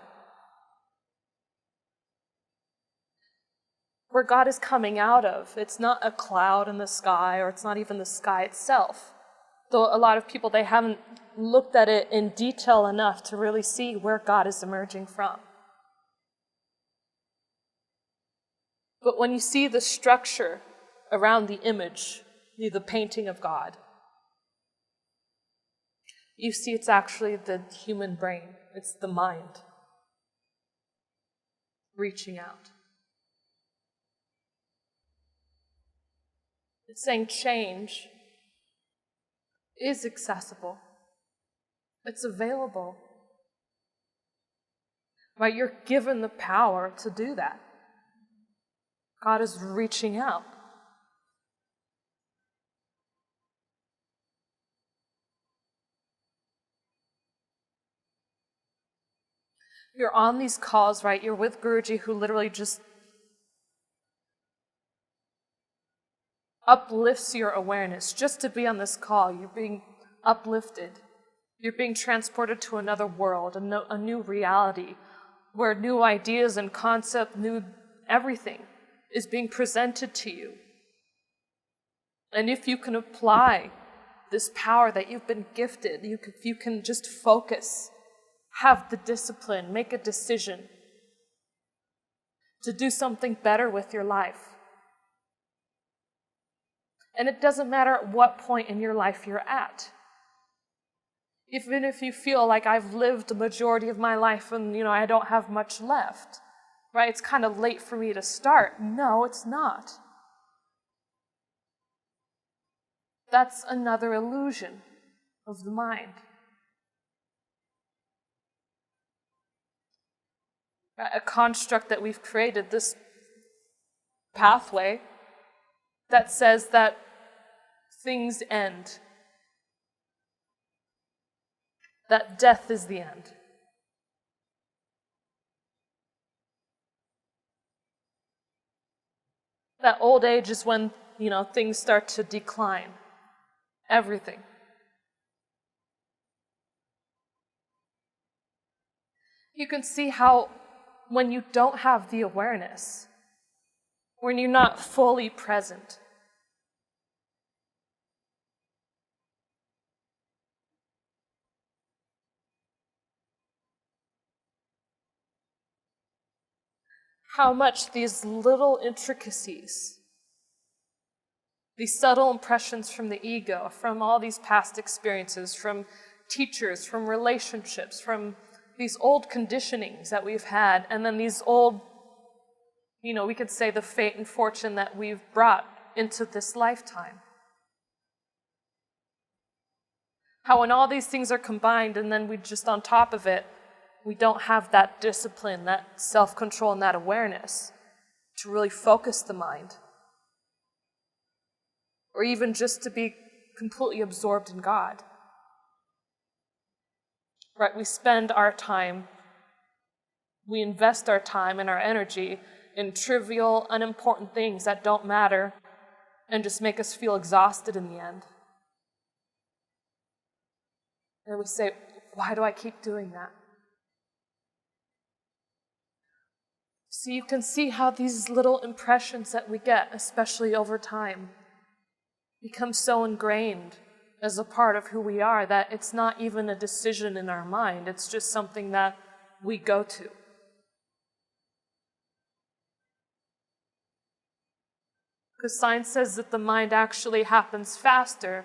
where God is coming out of, it's not a cloud in the sky, or it's not even the sky itself. Though a lot of people, they haven't looked at it in detail enough to really see where God is emerging from. But when you see the structure around the image, the painting of God, you see it's actually the human brain. It's the mind reaching out. It's saying change is accessible. It's available. Right? You're given the power to do that. God is reaching out. You're on these calls, right? You're with Guji, who literally just uplifts your awareness. Just to be on this call, you're being uplifted. You're being transported to another world, a new reality, where new ideas and concept, new everything is being presented to you. And if you can apply this power that you've been gifted, if you can just focus, have the discipline, make a decision to do something better with your life. And it doesn't matter at what point in your life you're at. Even if you feel like I've lived the majority of my life and, I don't have much left, right? It's kind of late for me to start. No, it's not. That's another illusion of the mind. A construct that we've created, this pathway that says that things end, that death is the end. That old age is when, things start to decline. Everything. You can see how when you don't have the awareness, when you're not fully present, how much these little intricacies, these subtle impressions from the ego, from all these past experiences, from teachers, from relationships, from these old conditionings that we've had, and then these old, we could say the fate and fortune that we've brought into this lifetime. How when all these things are combined and then we just on top of it, we don't have that discipline, that self-control, and that awareness to really focus the mind. Or even just to be completely absorbed in God. Right? We spend our time, we invest our time and our energy in trivial, unimportant things that don't matter and just make us feel exhausted in the end. And we say, why do I keep doing that? So you can see how these little impressions that we get, especially over time, become so ingrained as a part of who we are that it's not even a decision in our mind. It's just something that we go to. Because science says that the mind actually happens faster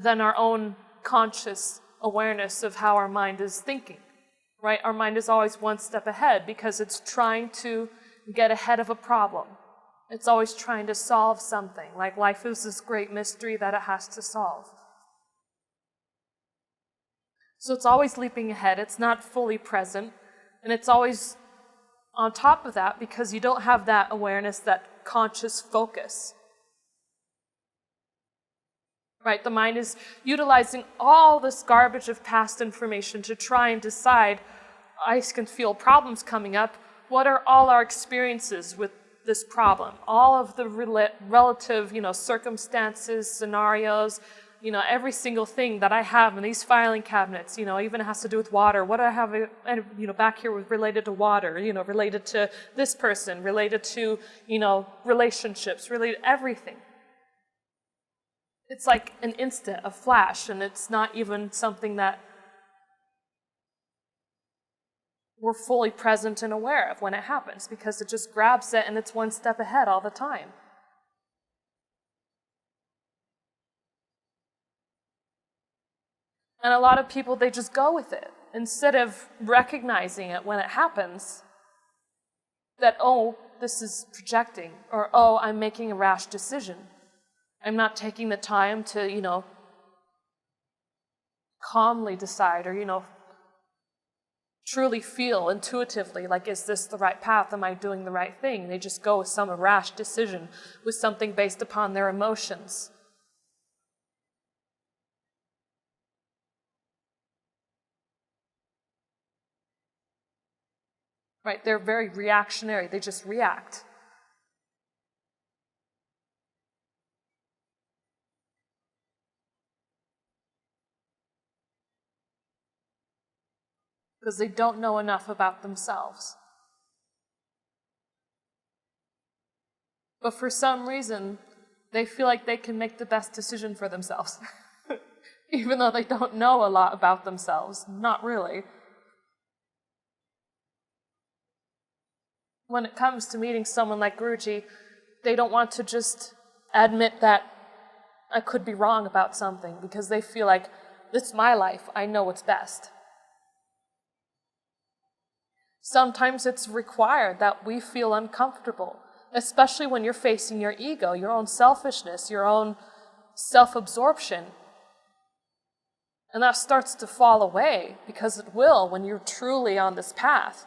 than our own conscious awareness of how our mind is thinking, right? Our mind is always one step ahead because it's trying to get ahead of a problem. It's always trying to solve something, like life is this great mystery that it has to solve. So it's always leaping ahead, it's not fully present, and it's always on top of that because you don't have that awareness, that conscious focus. Right? The mind is utilizing all this garbage of past information to try and decide, I can feel problems coming up, what are all our experiences with this problem, all of the relative, circumstances, scenarios, every single thing that I have in these filing cabinets, even has to do with water. What do I have, back here related to water, related to this person, related to, relationships, related everything. It's like an instant, a flash, and it's not even something that we're fully present and aware of when it happens because it just grabs it and it's one step ahead all the time. And a lot of people, they just go with it instead of recognizing it when it happens that, oh, this is projecting, or, oh, I'm making a rash decision. I'm not taking the time to, calmly decide or, truly feel intuitively, like, is this the right path? Am I doing the right thing? They just go with some rash decision, with something based upon their emotions. Right? They're very reactionary. They just react. because they don't know enough about themselves. But for some reason, they feel like they can make the best decision for themselves, even though they don't know a lot about themselves. Not really. When it comes to meeting someone like Guji, they don't want to just admit that I could be wrong about something, because they feel like, it's my life, I know what's best. Sometimes it's required that we feel uncomfortable, especially when you're facing your ego, your own selfishness, your own self-absorption. And that starts to fall away, because it will when you're truly on this path.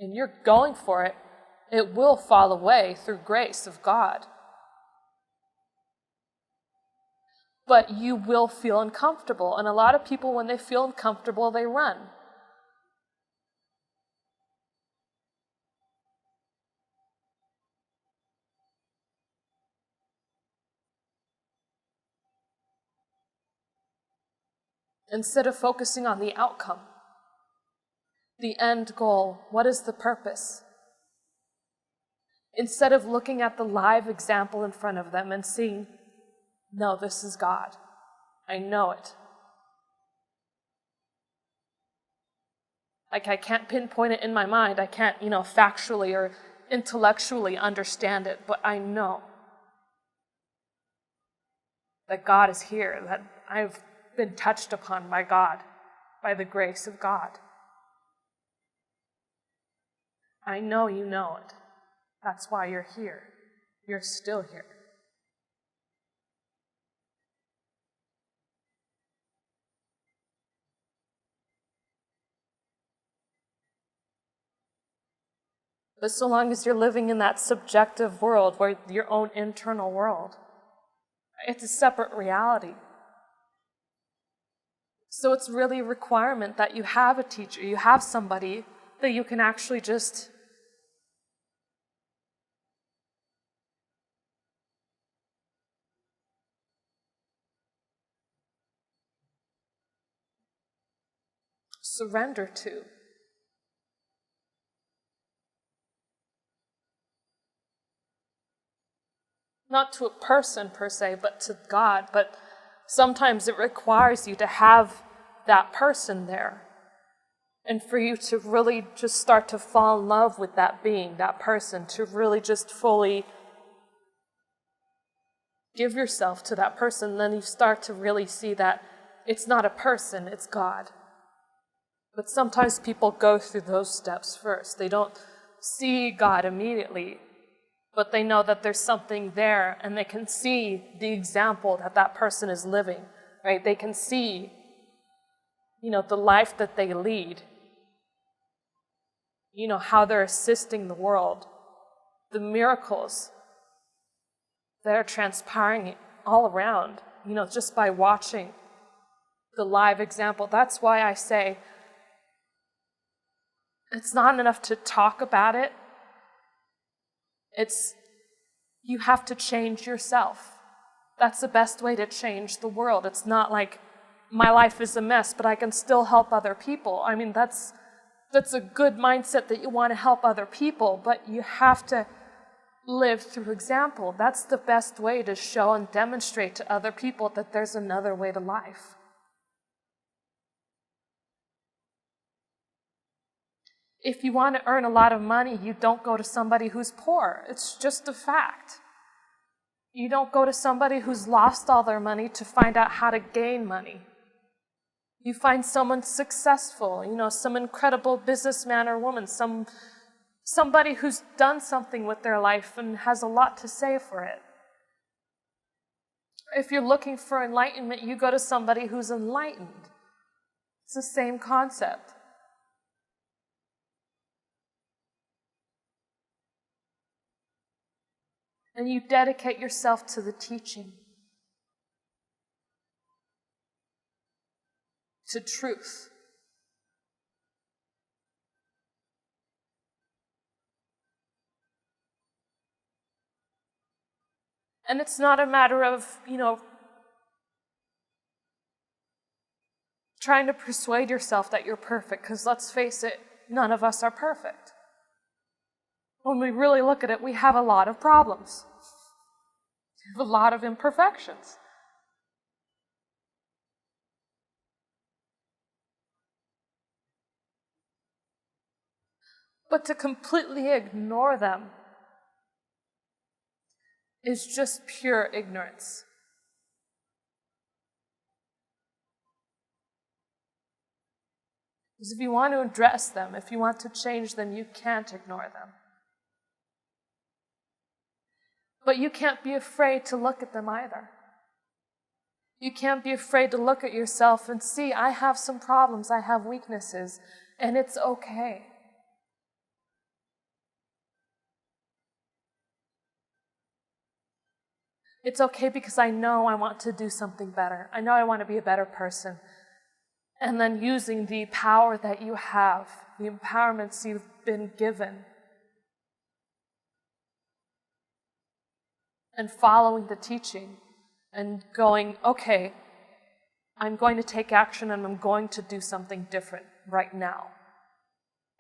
And you're going for it, it will fall away through grace of God. But you will feel uncomfortable. And a lot of people, when they feel uncomfortable, they run. Instead of focusing on the outcome, the end goal, what is the purpose? Instead of looking at the live example in front of them and seeing, no, this is God. I know it. Like, I can't pinpoint it in my mind. I can't, factually or intellectually understand it, but I know that God is here, that I've been touched upon by God, by the grace of God. I know you know it. That's why you're here. You're still here. But so long as you're living in that subjective world, where your own internal world, it's a separate reality. So it's really a requirement that you have a teacher, you have somebody that you can actually just surrender to. Not to a person per se, but to God. But sometimes it requires you to have that person there. And for you to really just start to fall in love with that being, that person, to really just fully give yourself to that person. Then you start to really see that it's not a person, it's God. But sometimes people go through those steps first. They don't see God immediately, but they know that there's something there, and they can see the example that that person is living, right? They can see, the life that they lead, how they're assisting the world, the miracles that are transpiring all around, just by watching the live example. That's why I say it's not enough to talk about it. You have to change yourself. That's the best way to change the world. It's not like my life is a mess, but I can still help other people. I mean, that's a good mindset, that you want to help other people, but you have to live through example. That's the best way to show and demonstrate to other people that there's another way to life. If you want to earn a lot of money, you don't go to somebody who's poor. It's just a fact. You don't go to somebody who's lost all their money to find out how to gain money. You find someone successful, some incredible businessman or woman, somebody who's done something with their life and has a lot to say for it. If you're looking for enlightenment, you go to somebody who's enlightened. It's the same concept. And you dedicate yourself to the teaching, to truth. And it's not a matter of, trying to persuade yourself that you're perfect, because let's face it, none of us are perfect. When we really look at it, we have a lot of problems. We have a lot of imperfections. But to completely ignore them is just pure ignorance. Because if you want to address them, if you want to change them, you can't ignore them. But you can't be afraid to look at them either. You can't be afraid to look at yourself and see, I have some problems, I have weaknesses, and it's okay. It's okay because I know I want to do something better. I know I want to be a better person. And then using the power that you have, the empowerments you've been given, and following the teaching and going, okay, I'm going to take action and I'm going to do something different right now.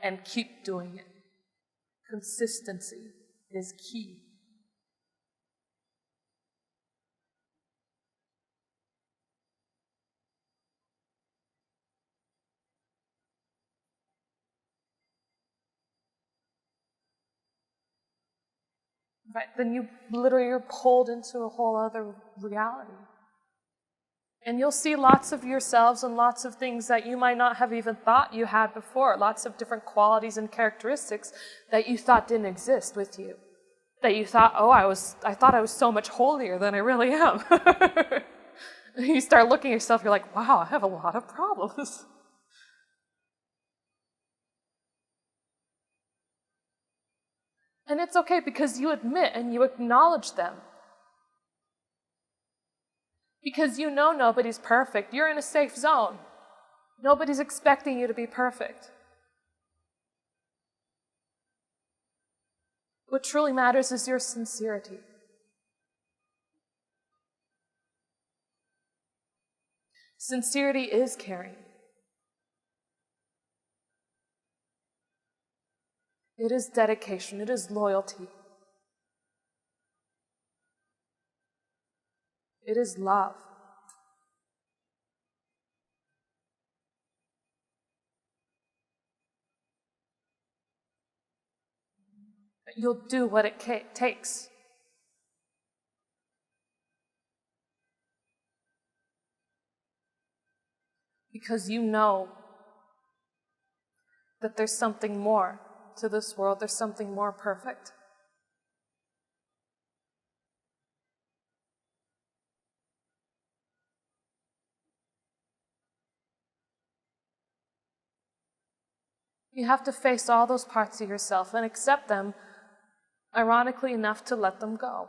And keep doing it. Consistency is key. Right? Then you literally are pulled into a whole other reality. And you'll see lots of yourselves and lots of things that you might not have even thought you had before. Lots of different qualities and characteristics that you thought didn't exist with you. That you thought, oh, I thought I was so much holier than I really am. And you start looking at yourself, you're like, wow, I have a lot of problems. And it's okay because you admit and you acknowledge them. Because you know nobody's perfect. You're in a safe zone. Nobody's expecting you to be perfect. What truly matters is your sincerity. Sincerity is caring. It is dedication. It is loyalty. It is love. You'll do what it takes. Because you know that there's something more to this world. There's something more perfect. You have to face all those parts of yourself and accept them, ironically enough, to let them go.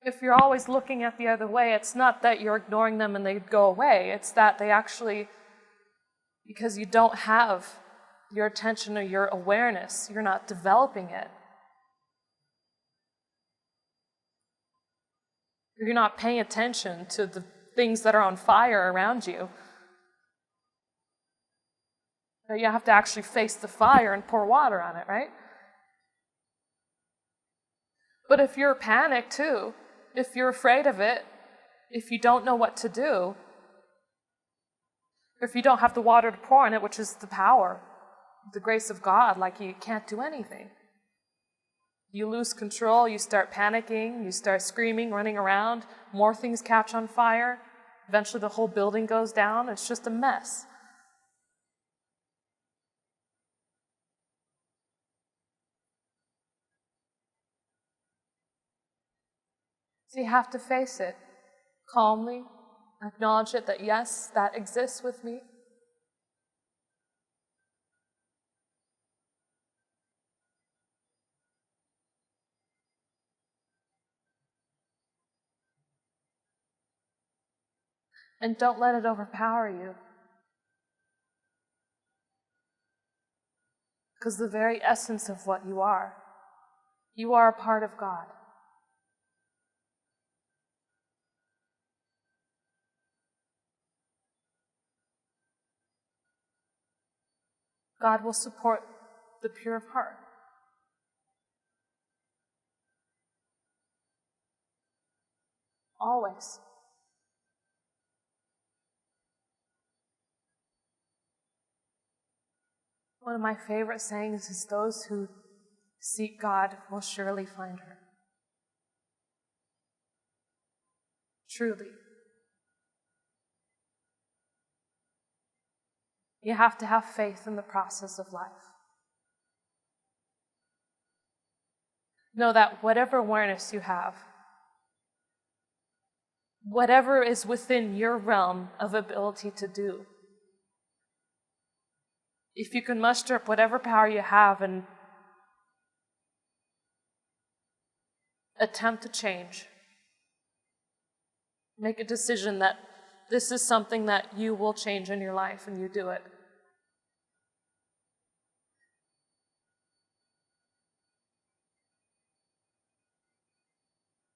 If you're always looking at the other way, it's not that you're ignoring them and they go away. It's that they actually, because you don't have your attention or your awareness, you're not developing it. You're not paying attention to the things that are on fire around you. You have to actually face the fire and pour water on it, right? But if you're panicked too, if you're afraid of it, if you don't know what to do, if you don't have the water to pour on it, which is the power, the grace of God, like you can't do anything. You lose control, you start panicking, you start screaming, running around, more things catch on fire, eventually the whole building goes down, it's just a mess. So you have to face it calmly, acknowledge it that yes, that exists with me. And don't let it overpower you. Because the very essence of what you are a part of God. God will support the pure of heart. Always. One of my favorite sayings is, those who seek God will surely find her. Truly. You have to have faith in the process of life. Know that whatever awareness you have, whatever is within your realm of ability to do, if you can muster up whatever power you have and attempt to change, make a decision that this is something that you will change in your life, and you do it.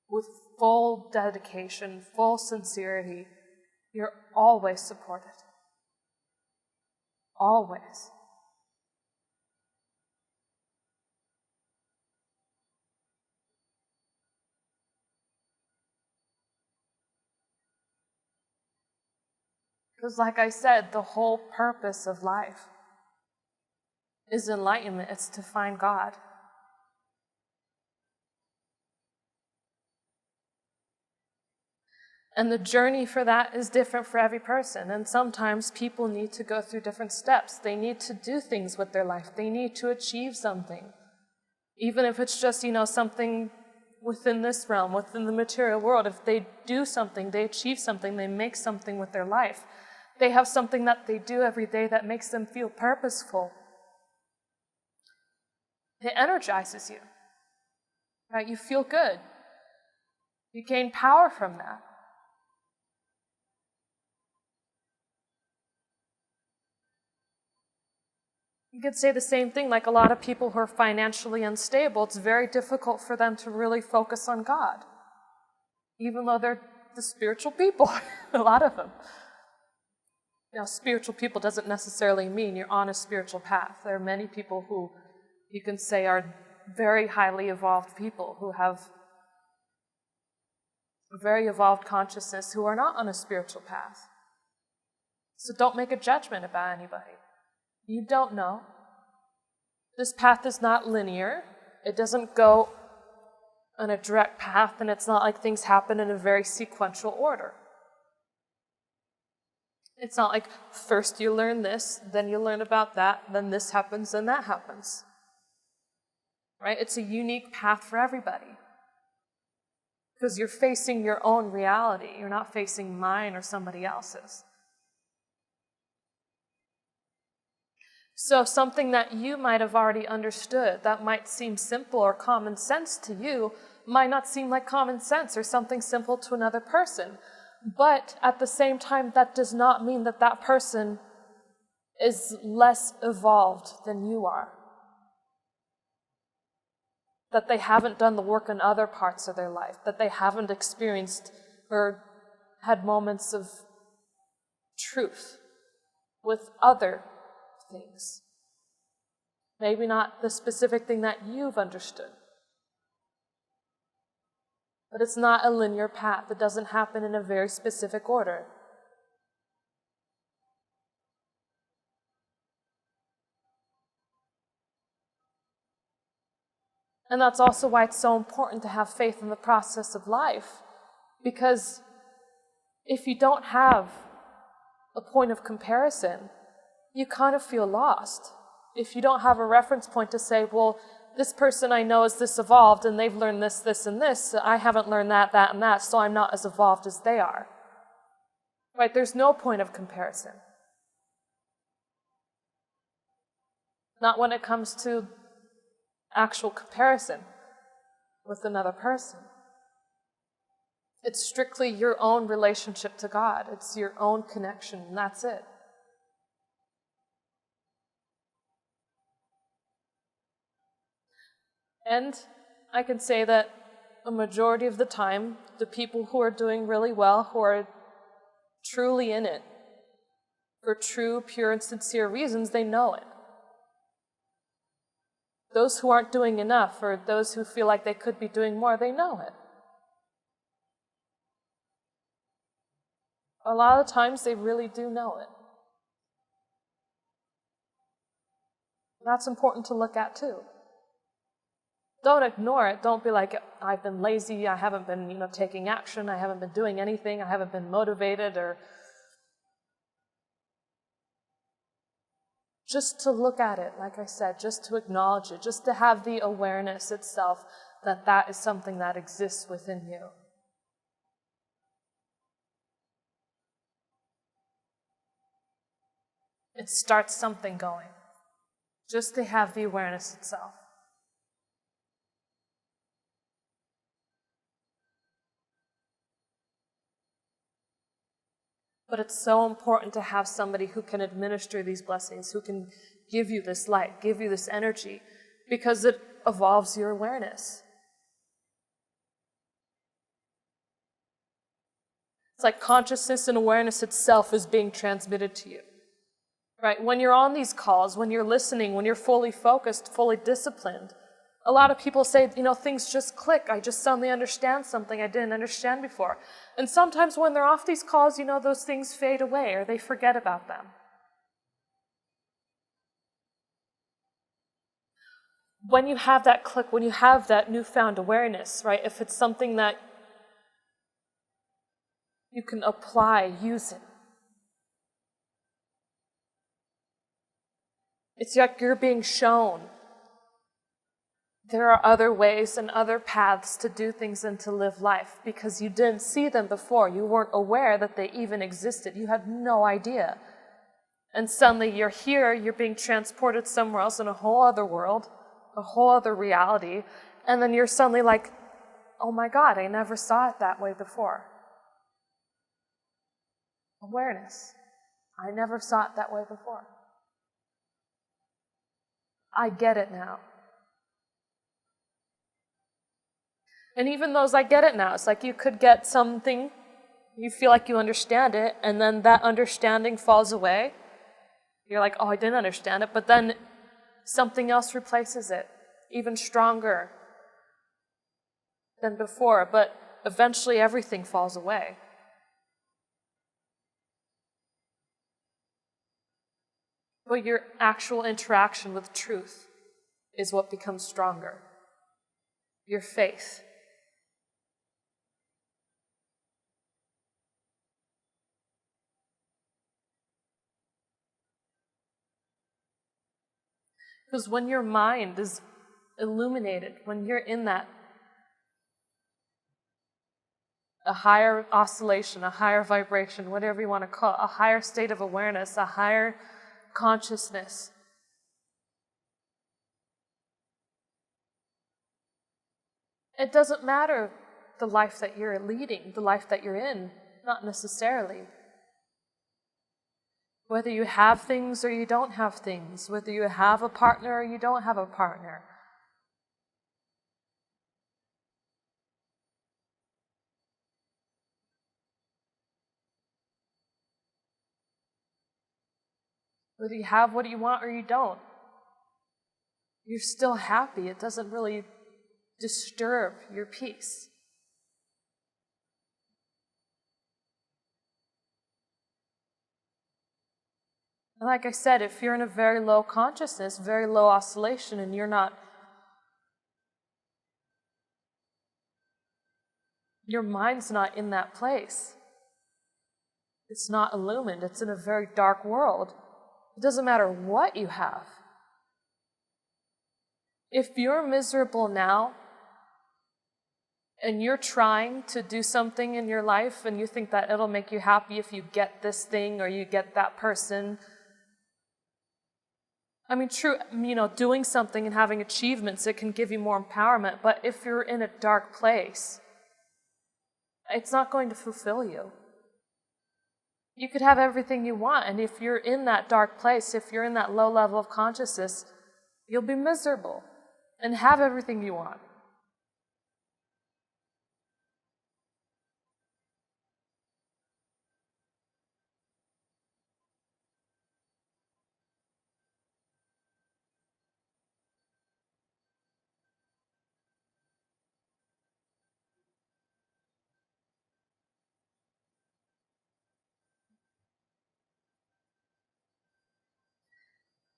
With full dedication, full sincerity, you're always supported. Always. Because like I said, the whole purpose of life is enlightenment. It's to find God. And the journey for that is different for every person. And sometimes people need to go through different steps. They need to do things with their life. They need to achieve something. Even if it's just, something within this realm, within the material world. If they do something, they achieve something, they make something with their life. They have something that they do every day that makes them feel purposeful. It energizes you. Right? You feel good. You gain power from that. You could say the same thing, like a lot of people who are financially unstable, it's very difficult for them to really focus on God, even though they're the spiritual people, a lot of them. Now, spiritual people doesn't necessarily mean you're on a spiritual path. There are many people who you can say are very highly evolved people who have a very evolved consciousness who are not on a spiritual path. So don't make a judgment about anybody. You don't know. This path is not linear. It doesn't go on a direct path, and it's not like things happen in a very sequential order. It's not like first you learn this, then you learn about that, then this happens, then that happens. Right? It's a unique path for everybody. Because you're facing your own reality. You're not facing mine or somebody else's. So something that you might have already understood, that might seem simple or common sense to you, might not seem like common sense or something simple to another person. But at the same time, that does not mean that that person is less evolved than you are. That they haven't done the work in other parts of their life, that they haven't experienced or had moments of truth with other things. Maybe not the specific thing that you've understood. But it's not a linear path. It doesn't happen in a very specific order. And that's also why it's so important to have faith in the process of life. Because if you don't have a point of comparison, you kind of feel lost. If you don't have a reference point to say, well, this person I know is this evolved, and they've learned this, this, and this. I haven't learned that, that, and that, so I'm not as evolved as they are. Right? There's no point of comparison. Not when it comes to actual comparison with another person. It's strictly your own relationship to God. It's your own connection, and that's it. And I can say that a majority of the time, the people who are doing really well, who are truly in it, for true, pure, and sincere reasons, they know it. Those who aren't doing enough, or those who feel like they could be doing more, they know it. A lot of times they really do know it. That's important to look at too. Don't ignore it. Don't be like, I've been lazy, I haven't been, taking action, I haven't been doing anything, I haven't been motivated, or just to look at it, like I said, just to acknowledge it, just to have the awareness itself that that is something that exists within you. It starts something going, just to have the awareness itself. But it's so important to have somebody who can administer these blessings, who can give you this light, give you this energy, because it evolves your awareness. It's like consciousness and awareness itself is being transmitted to you. Right? When you're on these calls, when you're listening, when you're fully focused, fully disciplined, a lot of people say, things just click. I just suddenly understand something I didn't understand before. And sometimes when they're off these calls, those things fade away or they forget about them. When you have that click, when you have that newfound awareness, right, if it's something that you can apply, use it. It's like you're being shown there are other ways and other paths to do things and to live life because you didn't see them before. You weren't aware that they even existed. You had no idea. And suddenly you're here, you're being transported somewhere else in a whole other world, a whole other reality, and then you're suddenly like, oh my God, I never saw it that way before. Awareness. I never saw it that way before. I get it now. And even those I get it now, it's like you could get something, you feel like you understand it, and then that understanding falls away. You're like, oh, I didn't understand it, but then something else replaces it, even stronger than before, but eventually everything falls away. But your actual interaction with truth is what becomes stronger. Your faith. Because when your mind is illuminated, when you're in that, a higher oscillation, a higher vibration, whatever you want to call it, a higher state of awareness, a higher consciousness, it doesn't matter the life that you're leading, the life that you're in, not necessarily. Whether you have things or you don't have things, whether you have a partner or you don't have a partner. Whether you have what you want or you don't. You're still happy. It doesn't really disturb your peace. And like I said, if you're in a very low consciousness, very low oscillation, and your mind's not in that place. It's not illumined. It's in a very dark world. It doesn't matter what you have. If you're miserable now, and you're trying to do something in your life, and you think that it'll make you happy if you get this thing or you get that person, I mean, true, doing something and having achievements, it can give you more empowerment, but if you're in a dark place, it's not going to fulfill you. You could have everything you want, and if you're in that dark place, if you're in that low level of consciousness, you'll be miserable and have everything you want.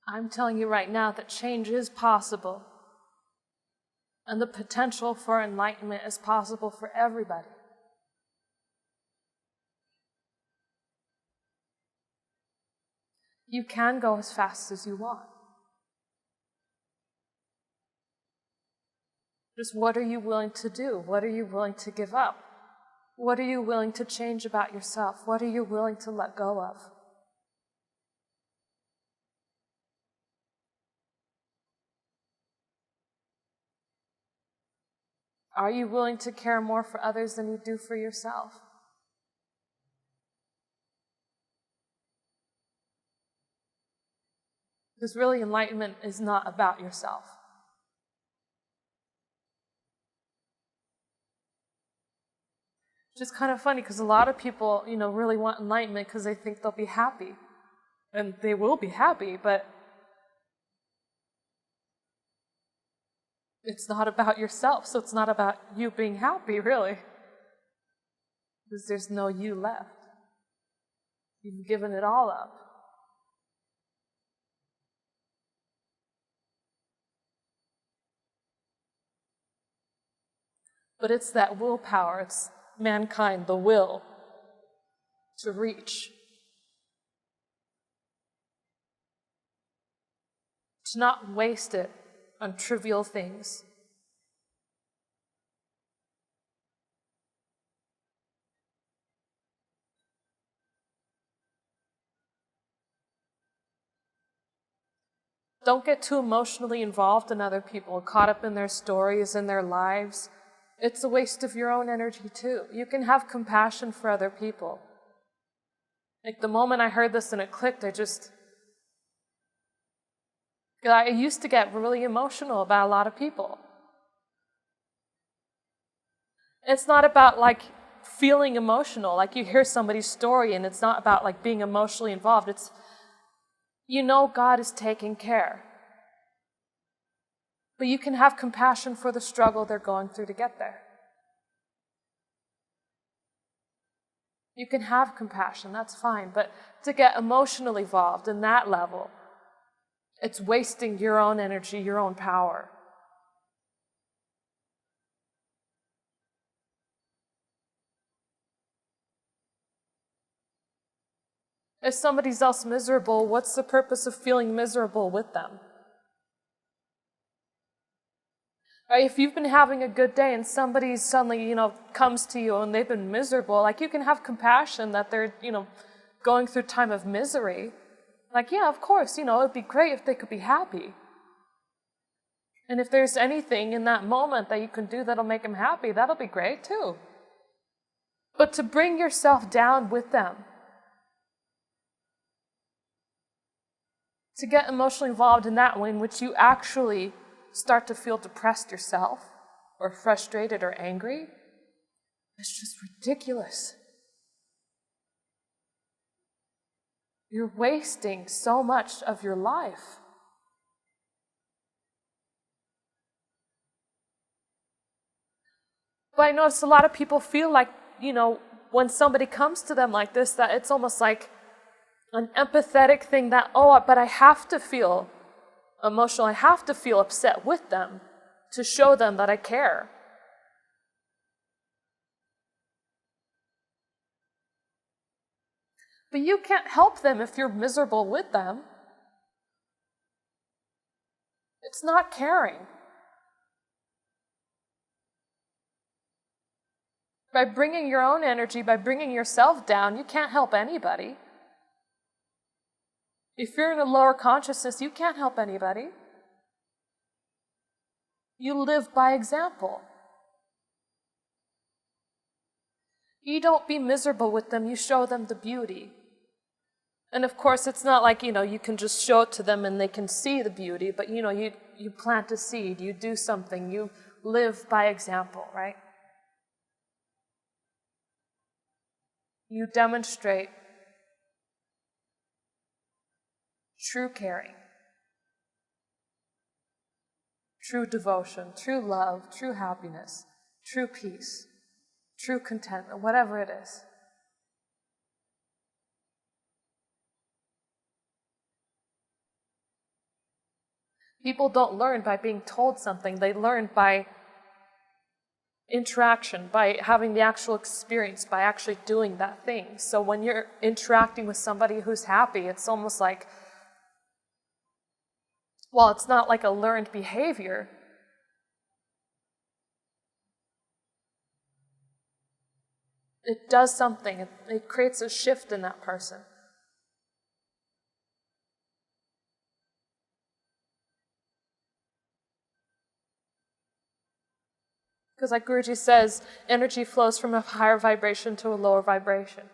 I'm telling you right now that change is possible. And the potential for enlightenment is possible for everybody. You can go as fast as you want. Just what are you willing to do? What are you willing to give up? What are you willing to change about yourself? What are you willing to let go of? Are you willing to care more for others than you do for yourself? Because really, enlightenment is not about yourself. Which is kind of funny because a lot of people, really want enlightenment because they think they'll be happy. And they will be happy, but it's not about yourself, so it's not about you being happy, really. Because there's no you left. You've given it all up. But it's that willpower, it's mankind, the will to reach. To not waste it on trivial things. Don't get too emotionally involved in other people, caught up in their stories and their lives. It's a waste of your own energy too. You can have compassion for other people. Like the moment I heard this and it clicked, I used to get really emotional about a lot of people. It's not about feeling emotional, you hear somebody's story and it's not about being emotionally involved. It's, God is taking care. But you can have compassion for the struggle they're going through to get there. You can have compassion, that's fine, but to get emotionally involved in that level, it's wasting your own energy, your own power. If somebody's else miserable, what's the purpose of feeling miserable with them? Right? If you've been having a good day and somebody suddenly, comes to you and they've been miserable, you can have compassion that they're, going through time of misery. Yeah, of course, it'd be great if they could be happy. And if there's anything in that moment that you can do that'll make them happy, that'll be great too. But to bring yourself down with them, to get emotionally involved in that way in which you actually start to feel depressed yourself, or frustrated or angry, it's just ridiculous. You're wasting so much of your life. But I notice a lot of people feel when somebody comes to them like this, that it's almost like an empathetic thing that, but I have to feel emotional, I have to feel upset with them to show them that I care. But you can't help them if you're miserable with them. It's not caring. By bringing your own energy, by bringing yourself down, you can't help anybody. If you're in a lower consciousness, you can't help anybody. You live by example. You don't be miserable with them, you show them the beauty. And of course, it's not you can just show it to them and they can see the beauty, but you plant a seed, you do something, you live by example, right? You demonstrate true caring, true devotion, true love, true happiness, true peace, true contentment, whatever it is. People don't learn by being told something. They learn by interaction, by having the actual experience, by actually doing that thing. So when you're interacting with somebody who's happy, it's almost like, well, it's not like a learned behavior. It does something. It creates a shift in that person. Because like Guji says, energy flows from a higher vibration to a lower vibration.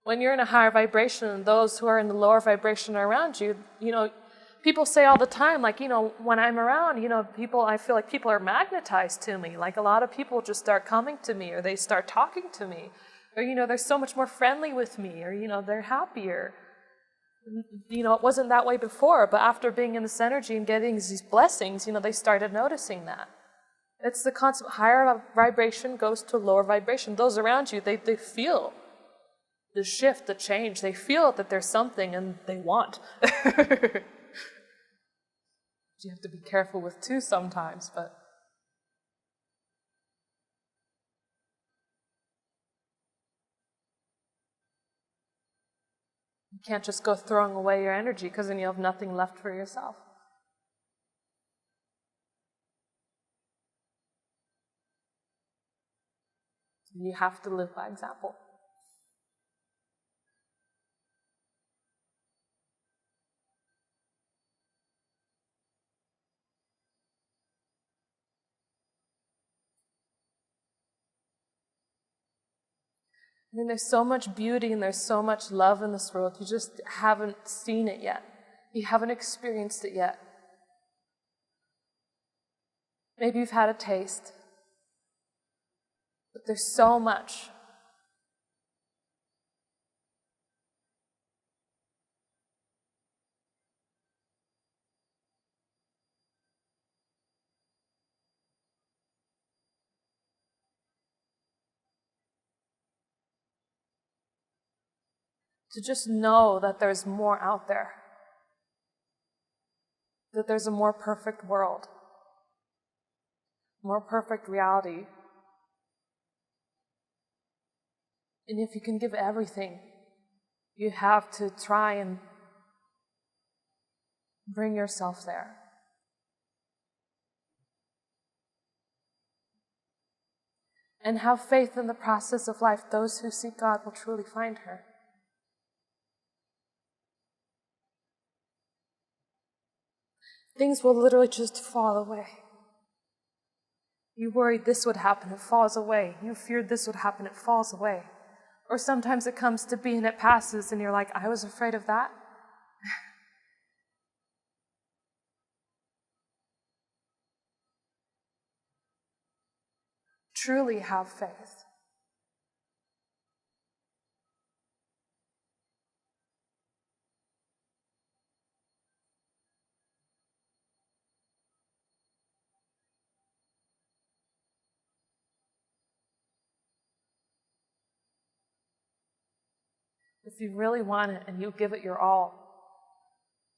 When you're in a higher vibration and those who are in the lower vibration are around you, people say all the time, like, when I'm around, I feel like people are magnetized to me. Like a lot of people just start coming to me, or they start talking to me, or, they're so much more friendly with me, or, they're happier. It wasn't that way before, but after being in this energy and getting these blessings, they started noticing that. It's the concept, higher vibration goes to lower vibration. Those around you, they feel the shift, the change. They feel that there's something and they want. You have to be careful with too sometimes, but you can't just go throwing away your energy, because then you have nothing left for yourself. You have to live by example. I mean, there's so much beauty and there's so much love in this world. You just haven't seen it yet. You haven't experienced it yet. Maybe you've had a taste, but there's so much. To just know that there's more out there, that there's a more perfect world, more perfect reality. And if you can give everything, you have to try and bring yourself there. And have faith in the process of life. Those who seek God will truly find her. Things will literally just fall away. You worried this would happen, it falls away. You feared this would happen, it falls away. Or sometimes it comes to be and it passes and you're like, I was afraid of that. Truly have faith. If you really want it and you give it your all,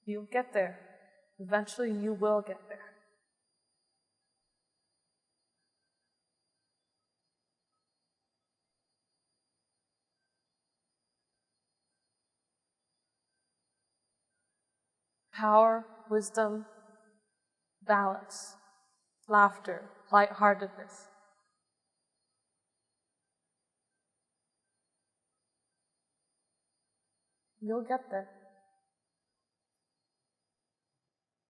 you'll get there. Eventually you will get there. Power, wisdom, balance, laughter, lightheartedness. You'll get there.